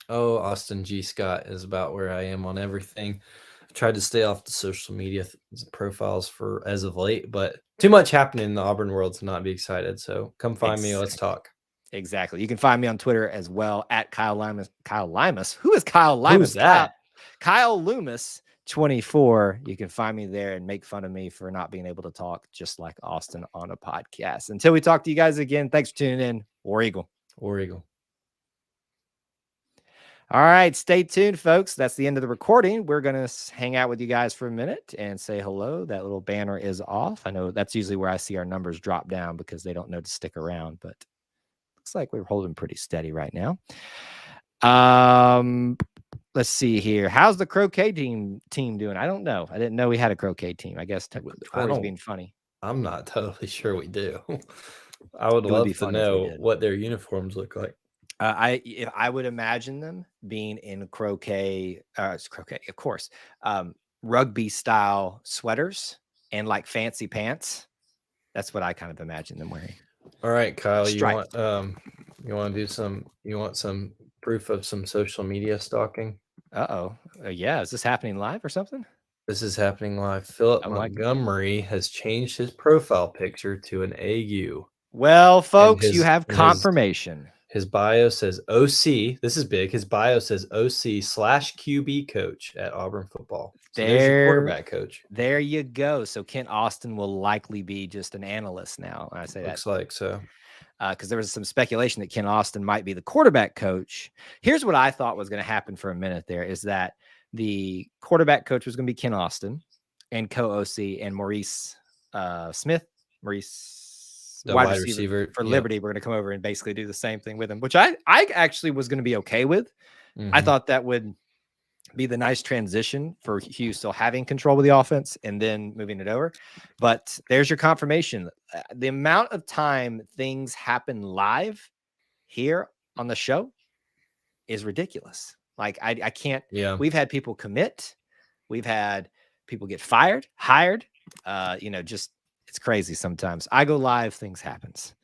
Oh, Austin G. Scott is about where I am on everything. I've tried to stay off the social media profiles for as of late, but too much happening in the Auburn world to not be excited. So come find me. Let's talk. Exactly. You can find me on Twitter as well at Kyle Limas. Kyle Limas? Who is Kyle Limas? Who's that? Kyle Loomis 24. You can find me there and make fun of me for not being able to talk just like Austin on a podcast. Until we talk to you guys again, thanks for tuning in. War Eagle. War Eagle. All right, stay tuned, folks. That's the end of the recording. We're going to hang out with you guys for a minute and say hello. That little banner is off. I know that's usually where I see our numbers drop down because they don't know to stick around, but looks like we're holding pretty steady right now. Let's see here. How's the croquet team doing? I don't know. I didn't know we had a croquet team. I guess Corey's being funny. I'm not totally sure we do. I would love to know what their uniforms look like. I would imagine them being in croquet, of course, rugby style sweaters and like fancy pants. That's what I kind of imagine them wearing. All right, Kyle, you want some proof of some social media stalking? Yeah, is this happening live or something? This is happening live. Philip Montgomery has changed his profile picture to an AU. Well, folks, you have confirmation. His bio says OC. This is big. His bio says OC/QB coach at Auburn football. So there's your quarterback coach. There you go. So Kent Austin will likely be just an analyst now. I say looks like so. Because there was some speculation that Kent Austin might be the quarterback coach. Here's what I thought was going to happen for a minute there is that the quarterback coach was going to be Kent Austin and co-OC and Maurice Smith. The wide receiver for Liberty. We're going to come over and basically do the same thing with him, which I actually was going to be okay with. Mm-hmm. I thought that would be the nice transition for Hugh still having control of the offense and then moving it over. But there's your confirmation. The amount of time things happen live here on the show is ridiculous. Like I can't. Yeah. We've had people commit. We've had people get fired, hired. Just. It's crazy sometimes. I go live, things happens.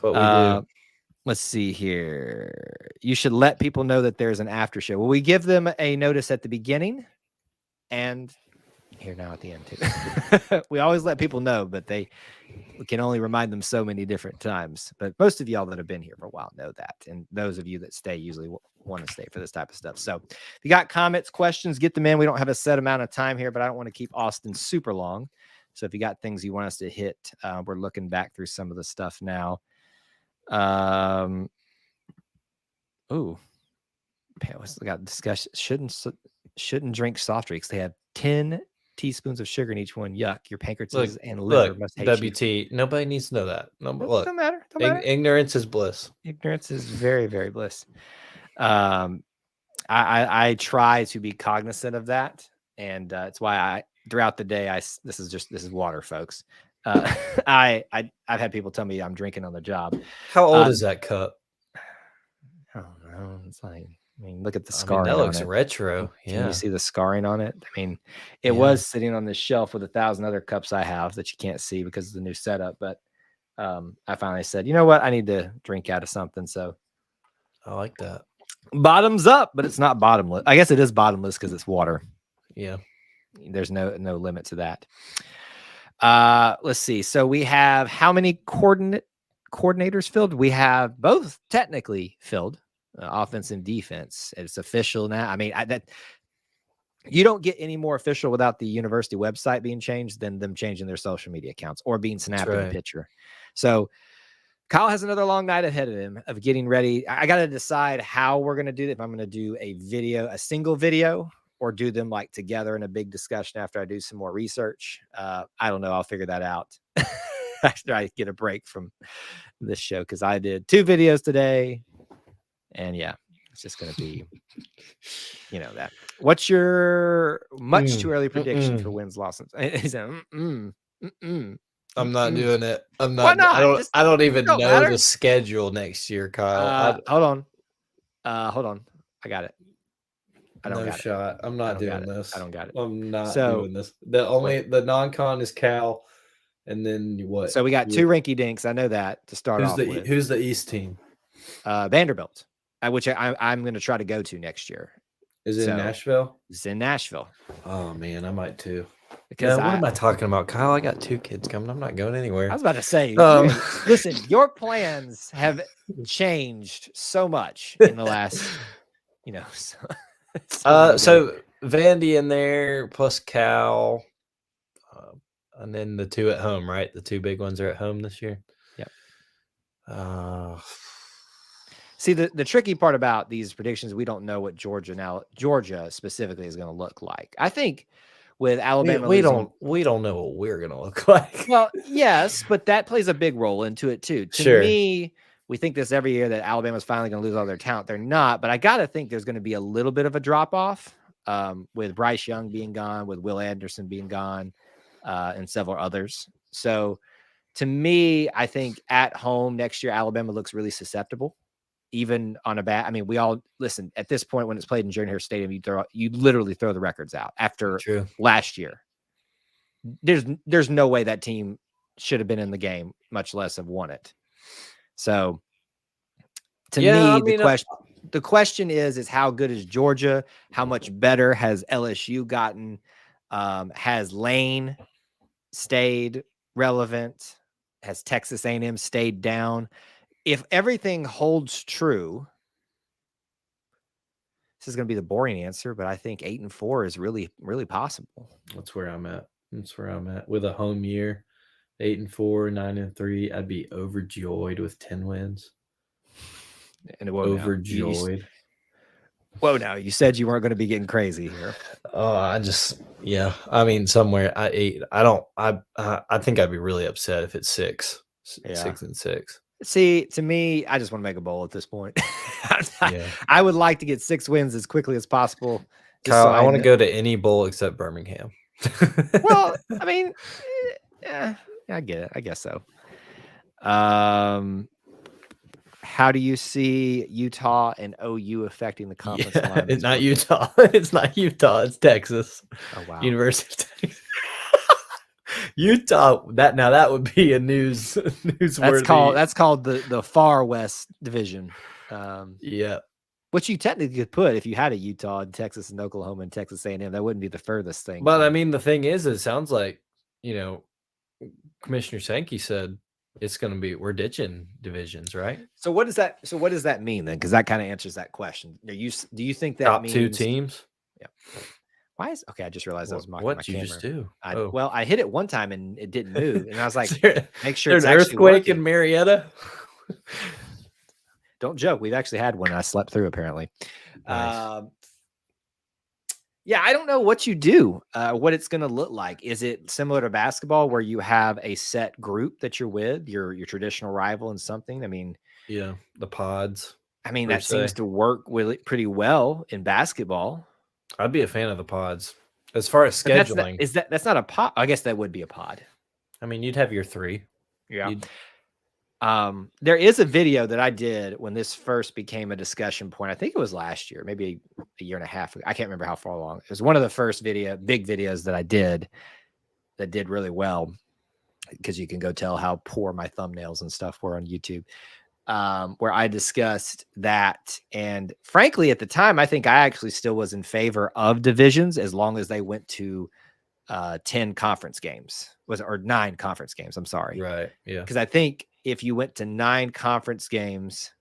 What we do. Let's see here. You should let people know that there's an after show. Well, we give them a notice at the beginning and here now at the end too. We always let people know, but we can only remind them so many different times. But most of y'all that have been here for a while know that. And those of you that stay usually want to stay for this type of stuff. So if you got comments, questions, get them in. We don't have a set amount of time here, but I don't want to keep Austin super long. So if you got things you want us to hit, we're looking back through some of the stuff now. We got discussion. Shouldn't drink soft drinks. They have 10 teaspoons of sugar in each one. Yuck! Your pancreas and liver must hate WT. You. Nobody needs to know that. Don't matter. Ignorance is bliss. Ignorance is very, very bliss. I try to be cognizant of that, and it's why throughout the day, this is water, folks. I've had people tell me I'm drinking on the job. How old is that cup? I don't know. It's like, look at the scarring. That looks retro. Can you see the scarring on it? It was sitting on the shelf with 1,000 other cups I have that you can't see because of the new setup. But I finally said, you know what? I need to drink out of something. So I like that. Bottoms up, but it's not bottomless. I guess it is bottomless because it's water. Yeah. There's no limit to that. Let's see. So we have how many coordinators filled? We have both technically filled, offense and defense. It's official now. That you don't get any more official without the university website being changed than them changing their social media accounts or being snapped in a picture. So Kyle has another long night ahead of him of getting ready. I got to decide how we're going to do it. If I'm going to do a single video, or do them like together in a big discussion after I do some more research. I don't know. I'll figure that out after I get a break from this show because I did 2 videos today. And yeah, It's just going to be, that. What's your much too early prediction for wins, losses? I'm not doing it. I'm Why not. not? I don't even don't know matter. the schedule next year, Kyle. Hold on. I got it. I don't No got shot. I'm not doing this. I don't got it. I'm not So, doing this. The non-con is Cal, and then what? So we got two rinky dinks. I know that to start off with. Who's the East team? Vanderbilt, which I'm going to try to go to next year. Is it in Nashville? It's in Nashville. Oh man, I might too. Because what am I talking about, Kyle? I got 2 kids coming. I'm not going anywhere. I was about to say, listen, your plans have changed so much in the last, so Vandy in there plus Cal, and then the 2 at home, right? The 2 big ones are at home this year. Yep. See, the tricky part about these predictions, we don't know what Georgia specifically is going to look like. I think with Alabama, we don't know what we're going to look like. Well, yes, but that plays a big role into it too. To me, we think this every year that Alabama's finally going to lose all their talent. They're not, but I got to think there's going to be a little bit of a drop off with Bryce Young being gone, with Will Anderson being gone, and several others. So to me, I think at home next year, Alabama looks really susceptible. Even on a bad, we all listen at this point when it's played in Jordan-Hare Stadium, you literally throw the records out after last year. There's no way that team should have been in the game, much less have won it. So to me, the question is how good is Georgia? How much better has LSU gotten? Has Lane stayed relevant? Has Texas A&M stayed down? If everything holds true, this is going to be the boring answer, but I think 8-4 is really, really possible. That's where I'm at. With a home year, 8-4, 9-3. I'd be overjoyed with 10 wins. And overjoyed. Whoa! Now you said you weren't going to be getting crazy here. Somewhere I think I'd be really upset if it's 6. 6-6. See, to me, I just want to make a bowl at this point. I would like to get 6 wins as quickly as possible. Kyle, I want to go to any bowl except Birmingham. Well, I get it. I guess so. How do you see Utah and OU affecting the conference line? It's not Utah. It's not Utah. It's Texas. Oh, wow. University of Texas. Utah. That would be a news. That's called the Far West Division. Which you technically could put if you had a Utah and Texas and Oklahoma and Texas A&M. That wouldn't be the furthest thing. But the thing is, it sounds like Commissioner Sankey said it's going to be we're ditching divisions, right? So what does that mean then? Because that kind of answers that question. Do you think that top 2 teams? Yeah. Why is I just realized I was mocking what my you camera. Just do? Well, I hit it one time and it didn't move, and I was like, make sure there's it's an earthquake in Marietta. Don't joke. We've actually had one. I slept through apparently. Nice. I don't know what you do, what it's going to look like. Is it similar to basketball where you have a set group that you're with, your traditional rival and something? The pods. That seems to work pretty well in basketball. I'd be a fan of the pods. As far as scheduling, that's not a pod. I guess that would be a pod. You'd have your 3. Yeah. There is a video that I did when this first became a discussion point. I think it was last year, maybe a year and a half ago. I can't remember how far along. It was one of the first big videos that I did that did really well, because you can go tell how poor my thumbnails and stuff were on YouTube, where I discussed that. And frankly, at the time, I think I actually still was in favor of divisions as long as they went to 10 conference games, or 9 conference games. I'm sorry. Right. Yeah. Because I think if you went to 9 conference games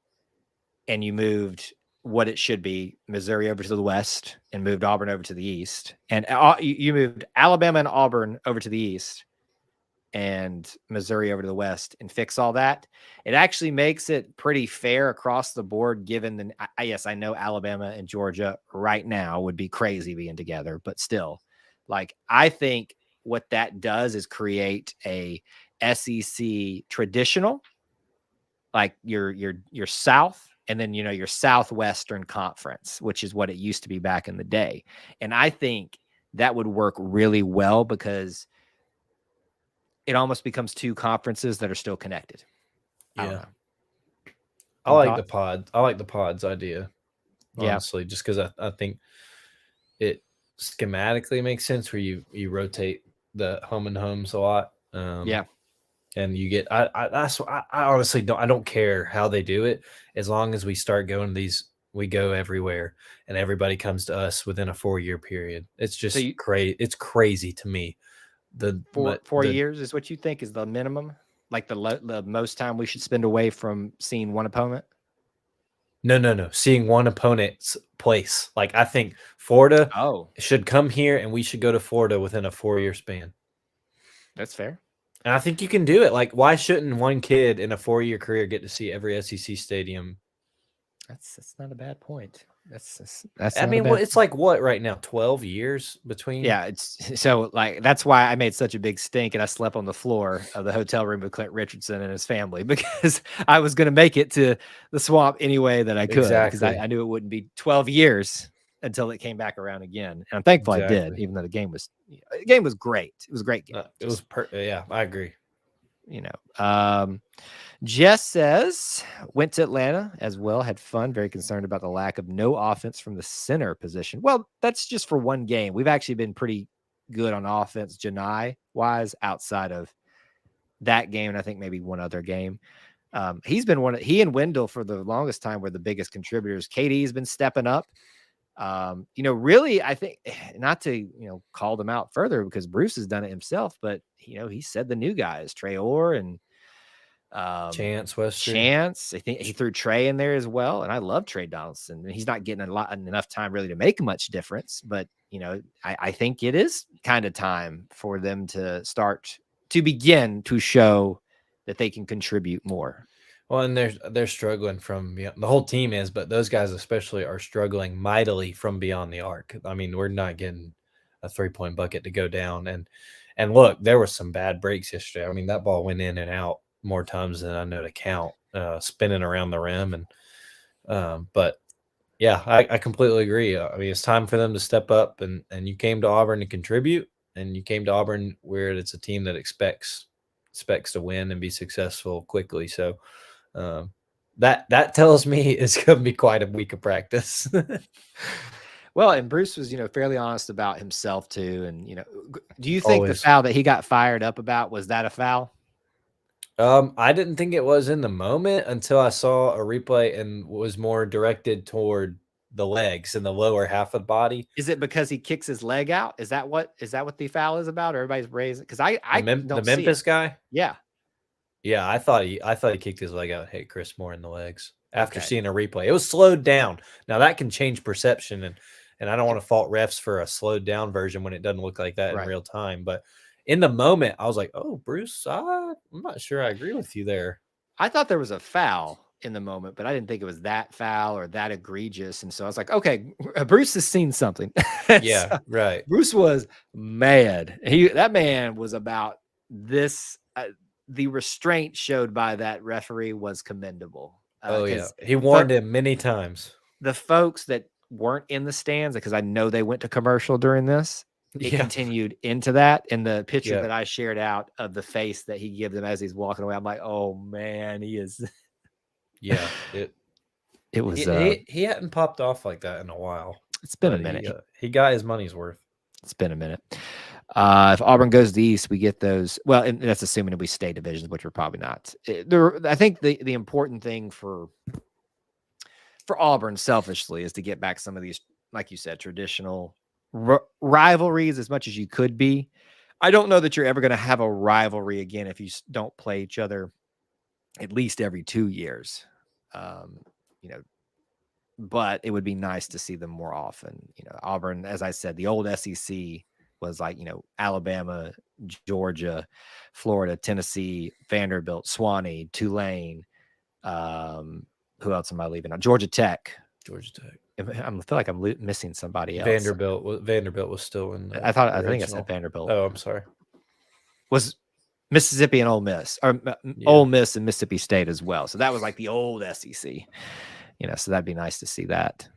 and you moved what it should be, Missouri over to the west, and moved Auburn over to the east, and you moved Alabama and Auburn over to the east and Missouri over to the west, and fix all that, it actually makes it pretty fair across the board, given yes, I know Alabama and Georgia right now would be crazy being together, but still, I think what that does is create a SEC traditional, like your South and then, your Southwestern Conference, which is what it used to be back in the day. And I think that would work really well because it almost becomes two conferences that are still connected. I don't know. I like the pods. I like the pods idea, honestly, just because I think it schematically makes sense where you rotate the home and homes a lot. And you get I honestly don't care how they do it, as long as we start going these, we go everywhere and everybody comes to us within a 4-year period. It's just it's crazy to me. The 4 years is what you think is the minimum, like the most time we should spend away from seeing one opponent? No. Seeing one opponent's place. Like, I think Florida should come here and we should go to Florida within a 4-year span. That's fair. And I think you can do it. Like, why shouldn't one kid in a 4-year career get to see every SEC stadium? That's not a bad point. That's I mean, it's like what right now, 12 years between? Yeah, it's so like that's why I made such a big stink and I slept on the floor of the hotel room with Clint Richardson and his family, because I was going to make it to the Swamp any way that I could, because I knew it wouldn't be 12 years until it came back around again. And I'm thankful I did, even though the game was great. It was a great game. It was yeah, I agree. Jess says, went to Atlanta as well, had fun, very concerned about the lack of no offense from the center position. Well, that's just for one game. We've actually been pretty good on offense, Janai wise, outside of that game, and I think maybe one other game. He's been he and Wendell for the longest time were the biggest contributors. KD's been stepping up. Really, I think, not to, call them out further because Bruce has done it himself, but, he said the new guys, Trey Orr and Chance Western. I think he threw Trey in there as well. And I love Trey Donaldson. He's not getting enough time really to make much difference, but, I think it is kind of time for them to start to begin to show that they can contribute more. Well, and they're struggling from the whole team is, but those guys especially are struggling mightily from beyond the arc. I mean, we're not getting a 3-point bucket to go down, and look, there were some bad breaks yesterday. I mean, that ball went in and out more times than I know to count, spinning around the rim, and but yeah, I completely agree. I mean, it's time for them to step up, and you came to Auburn to contribute, and you came to Auburn where it's a team that expects to win and be successful quickly. So. That tells me it's going to be quite a week of practice. Well, and Bruce was, fairly honest about himself too. And, do you think the foul that he got fired up about, was that a foul? I didn't think it was in the moment until I saw a replay and was more directed toward the legs and the lower half of the body. Is it because he kicks his leg out? Is that what the foul is about? Everybody's raising, because I don't the Memphis guy. Yeah. Yeah, I thought he kicked his leg out, hit Chris Moore in the legs after seeing a replay. It was slowed down. Now that can change perception, and I don't want to fault refs for a slowed down version when it doesn't look like that in real time. But in the moment, I was like, "Oh, Bruce, I'm not sure I agree with you there." I thought there was a foul in the moment, but I didn't think it was that foul or that egregious, and so I was like, "Okay, Bruce has seen something." Yeah, so, right. Bruce was mad. That man was about this. The restraint showed by that referee was commendable. Oh yeah, he warned him many times. The folks that weren't in the stands, because I know they went to commercial during this, it continued into that. And the picture that I shared out of the face that he gave them as he's walking away, I'm like, oh man, he is. Yeah, it was. He hadn't popped off like that in a while. It's been a minute. He got his money's worth. It's been a minute. If Auburn goes to the East, we get those. Well, and that's assuming that we stay divisions, which we're probably not. I think the important thing for Auburn, selfishly, is to get back some of these, like you said, traditional rivalries as much as you could be. I don't know that you're ever going to have a rivalry again if you don't play each other at least every 2 years. But it would be nice to see them more often. Auburn, as I said, the old SEC was like, Alabama, Georgia, Florida, Tennessee, Vanderbilt, Swanee, Tulane. Who else am I leaving out? Georgia Tech. I feel like I'm missing somebody else. Vanderbilt was still in. I think I said Vanderbilt. Oh, I'm sorry. Was Mississippi and Ole Miss, or Ole Miss and Mississippi State as well. So that was like the old SEC. So that'd be nice to see that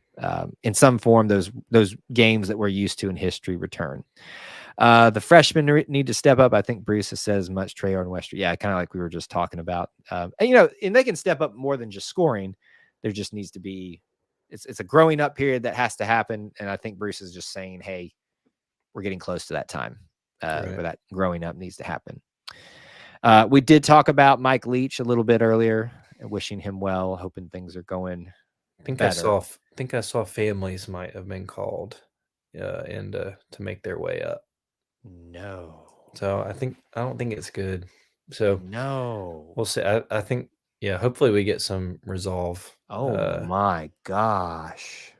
in some form. Those games that we're used to in history return. The freshmen need to step up. I think Bruce says much Trayor and Western. Yeah, kind of like we were just talking about. And they can step up more than just scoring. There just needs to be, it's a growing up period that has to happen. And I think Bruce is just saying, hey, we're getting close to that time where that growing up needs to happen. We did talk about Mike Leach a little bit earlier, wishing him well, hoping things are going better. I think I saw families might have been called and to make their way up. No. So I don't think it's good. So no, we'll see. I think hopefully we get some resolve. Oh my gosh.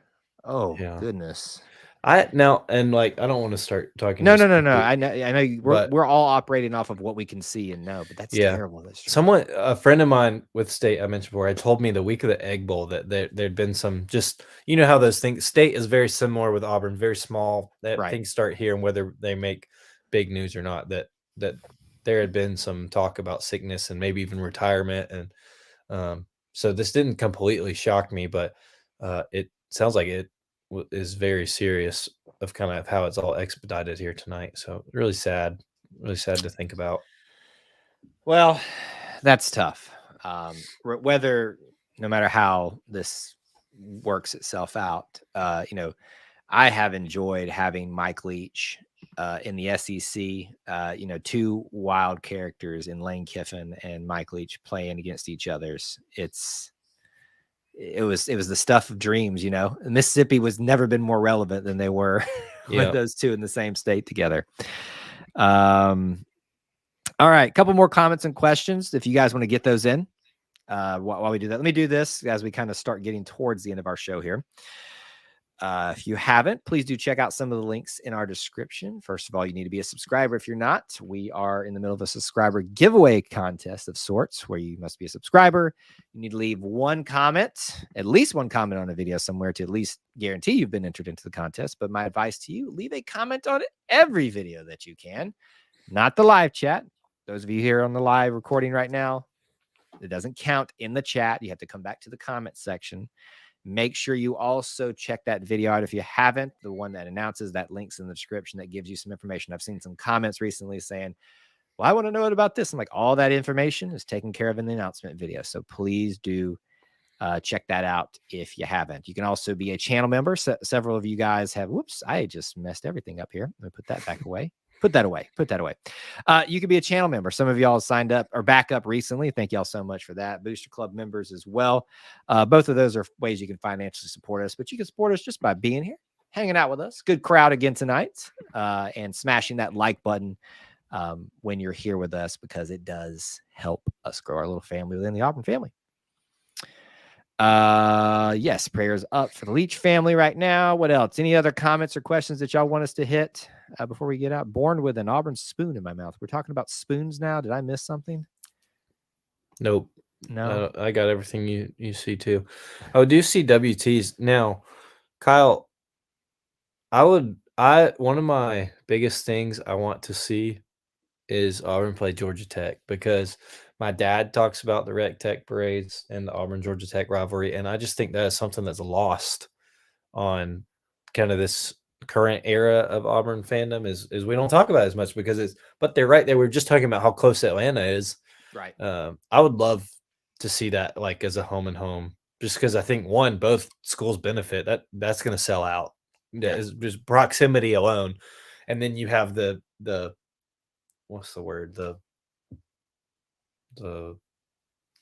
Oh goodness. I don't want to start talking. No. I know we're all operating off of what we can see and know, but that's terrible. That's true. A friend of mine with State, I mentioned before, I told me the week of the Egg Bowl that there'd been some, just, how those things, State is very similar with Auburn, very small, that things start here, and whether they make big news or not, that there had been some talk about sickness and maybe even retirement. And so this didn't completely shock me, but it sounds like it is very serious of kind of how it's all expedited here tonight. So really sad to think about. Well, that's tough. Whether, no matter how this works itself out, I have enjoyed having Mike Leach in the SEC. Two wild characters in Lane Kiffin and Mike Leach playing against each other's. It was the stuff of dreams. Mississippi was never been more relevant than they were with those two in the same state together. All right, a couple more comments and questions if you guys want to get those in while we do that. Let me do this as we kind of start getting towards the end of our show here. If you haven't, please do check out some of the links in our description. First of all, you need to be a subscriber. If you're not, we are in the middle of a subscriber giveaway contest of sorts where you must be a subscriber. You need to leave one comment, at least one comment on a video somewhere to at least guarantee you've been entered into the contest. But my advice to you, leave a comment on every video that you can, not the live chat. Those of you here on the live recording right now, it doesn't count in the chat. You have to come back to the comment section. Make sure you also check that video out if you haven't, the one that announces that link's in the description that gives you some information. I've seen some comments recently saying, well, I want to know about this. I'm like, all that information is taken care of in the announcement video. So please do check that out if you haven't. You can also be a channel member. Several of you guys have, whoops, I just messed everything up here. Let me put that back away. Put that away. You could be a channel member. Some of y'all signed up or back up recently. Thank y'all so much for that. Booster Club members as well. Both of those are ways you can financially support us, but you can support us just by being here, hanging out with us. Good crowd again tonight, and smashing that like button when you're here with us, because it does help us grow our little family within the Auburn family. Yes, prayers up for the Leach family right now. What else? Any other comments or questions that y'all want us to hit before we get out? Born with an Auburn spoon in my mouth. We're talking about spoons now. Did I miss something? Nope. No. I got everything you see too. Oh, do you see WTs now, Kyle? One of my biggest things I want to see is Auburn play Georgia Tech, because my dad talks about the Rec Tech parades and the Auburn Georgia Tech rivalry, and I just think that is something that's lost on kind of this current era of Auburn fandom is we don't talk about it as much, because but they're right there. We were just talking about how close Atlanta is. Right. I would love to see that like as a home and home, just because I think both schools benefit. That's going to sell out. Yeah. Is just proximity alone, and then you have the what's the word, the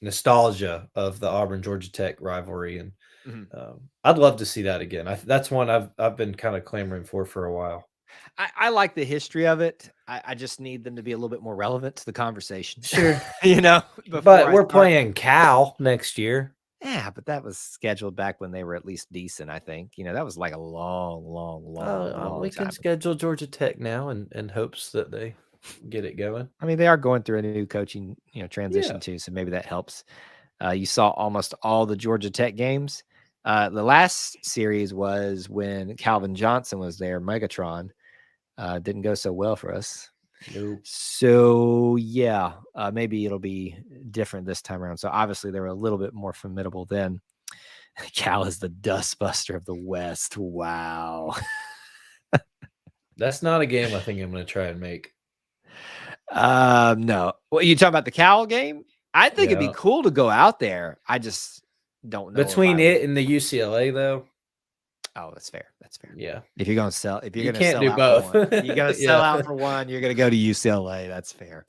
nostalgia of the Auburn Georgia Tech rivalry, and I'd love to see that again. That's one I've been kind of clamoring for a while. I like the history of it. I just need them to be a little bit more relevant to the conversation. Sure. But we're playing Cal next year. Yeah, but that was scheduled back when they were at least decent, I think. That was like a long we time. can schedule Georgia Tech now in hopes that they get it going. I mean, they are going through a new coaching, transition too, so maybe that helps. You saw almost all the Georgia Tech games. The last series was when Calvin Johnson was there, Megatron. Didn't go so well for us. Nope. So yeah, maybe it'll be different this time around. So obviously they were a little bit more formidable then. Cal is the dustbuster of the West. Wow. That's not a game I think I'm going to try and make. No. Well, you talking about the Cal game? I think it'd be Yeah. cool to go out there. I just don't know. Between it and the UCLA, though. Oh, that's fair. That's fair. Yeah. If you're going to sell, if you're You going to can't sell do out both. for one, you're going to sell out for one, you're going to go to UCLA. That's fair.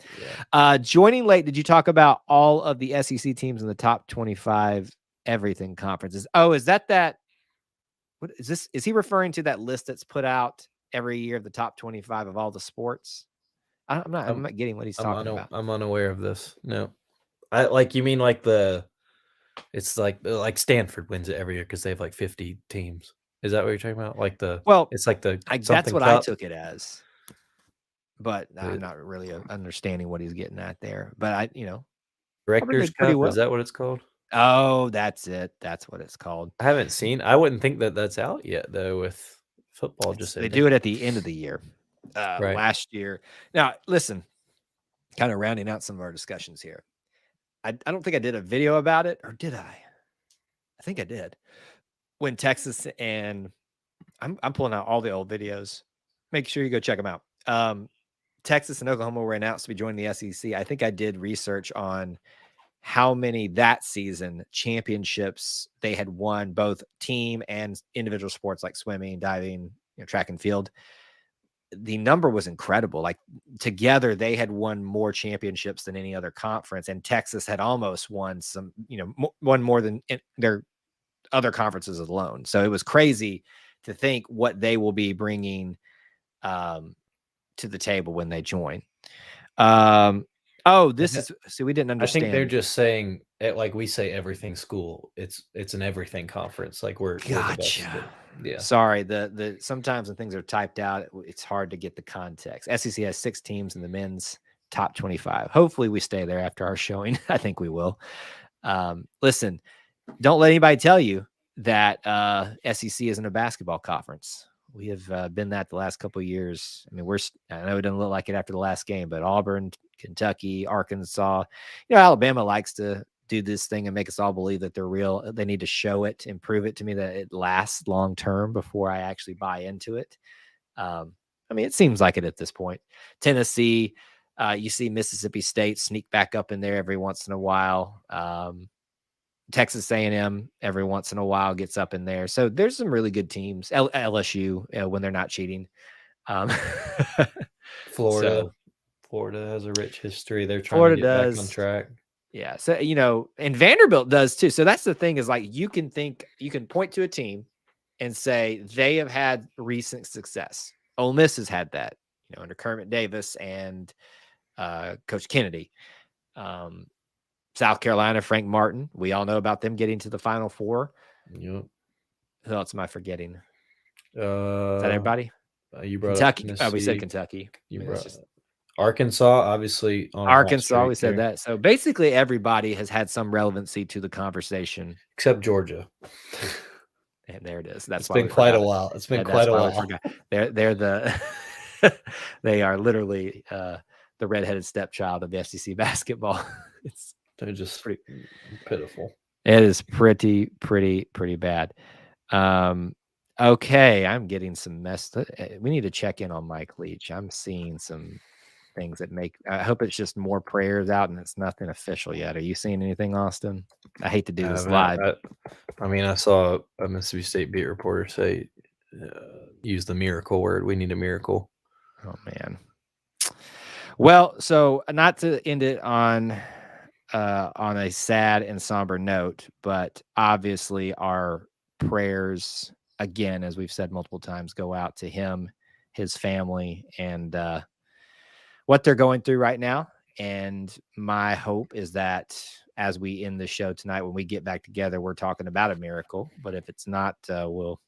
Joining late, did you talk about all of the SEC teams in the top 25 everything conferences? Oh, is that? What is this? Is he referring to that list that's put out every year of the top 25 of all the sports? I'm not getting what he's talking about. I'm unaware of this. No. You mean like it's like Stanford wins it every year because they have like 50 teams. Is that what you're talking about? It's like that's what cup? I took it as, but I'm not really understanding what he's getting at there. But Director's Cup, well. Is that what it's called? Oh, that's it. That's what it's called. I haven't seen. I wouldn't think that that's out yet though. With football, they do it at the end of the year. Right. Last year. Now, listen, kind of rounding out some of our discussions here. I don't think I did a video about it, or did I? I think I did. When Texas and I'm pulling out all the old videos. Make sure you go check them out. Texas and Oklahoma were announced to be joining the SEC. I think I did research on how many that season championships they had won, both team and individual sports like swimming, diving, track and field. The number was incredible. Like together, they had won more championships than any other conference, and Texas had almost won some, won more than their other conferences alone. So it was crazy to think what they will be bringing to the table when they join. We didn't understand. I think they're just saying it like we say everything school. It's an everything conference. Like we're the best. Yeah. Sorry, the sometimes when things are typed out, it's hard to get the context. SEC has 6 teams in the men's top 25. Hopefully we stay there after our showing. I think we will. Listen, don't let anybody tell you that SEC isn't a basketball conference. We have been that the last couple of years. I mean, I know it doesn't look like it after the last game, but Auburn, Kentucky, Arkansas, Alabama likes to do this thing and make us all believe that they're real. They need to show it and prove it to me that it lasts long term before I actually buy into it. I mean, it seems like it at this point. Tennessee, you see Mississippi State sneak back up in there every once in a while. Texas A&M every once in a while gets up in there. So there's some really good teams. LSU when they're not cheating. Florida has a rich history. They're trying to get back on track. Yeah. So, and Vanderbilt does too. So that's the thing is like, you can point to a team and say they have had recent success. Ole Miss has had that, under Kermit Davis and Coach Kennedy. South Carolina, Frank Martin. We all know about them getting to the Final Four. Yep. Who else am I forgetting? Is that everybody? You brought Kentucky. We said Kentucky. Arkansas, obviously. Arkansas, we said that. So basically, everybody has had some relevancy to the conversation, except Georgia. And there it is. That's been quite a while. It's been quite a while. They're they are literally the redheaded stepchild of the FCC basketball. They're just pretty pitiful. It is pretty bad. Okay, I'm getting some messed. We need to check in on Mike Leach. I'm seeing some things that I hope it's just more prayers out and it's nothing official yet. Are you seeing anything, Austin? I hate to do this live. I saw a Mississippi State beat reporter say, use the miracle word. We need a miracle. Oh, man. Well, so not to end it on a sad and somber note, but obviously our prayers, again, as we've said multiple times, go out to him, his family, and what they're going through right now. And my hope is that as we end the show tonight, when we get back together, we're talking about a miracle. But if it's not, we'll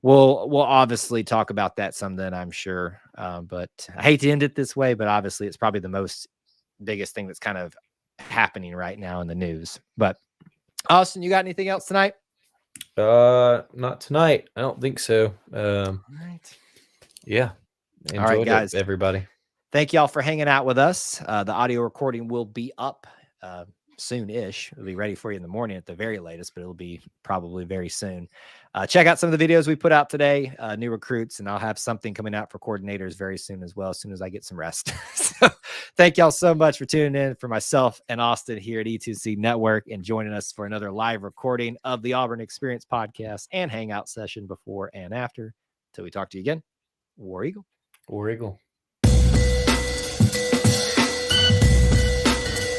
obviously talk about that some then, I'm sure. But I hate to end it this way, but obviously it's probably the biggest thing that's kind of happening right now in the news. But Austin, you got anything else tonight? Not tonight. I don't think so. All right. Yeah. All right, guys. Everybody. Thank y'all for hanging out with us. The audio recording will be up soon-ish. It'll be ready for you in the morning at the very latest, but it'll be probably very soon. Check out some of the videos we put out today, new recruits, and I'll have something coming out for coordinators very soon as well, as soon as I get some rest. So thank y'all so much for tuning in. For myself and Austin here at E2C Network, and joining us for another live recording of the Auburn Experience podcast and hangout session before and after. Till we talk to you again, War Eagle. War Eagle.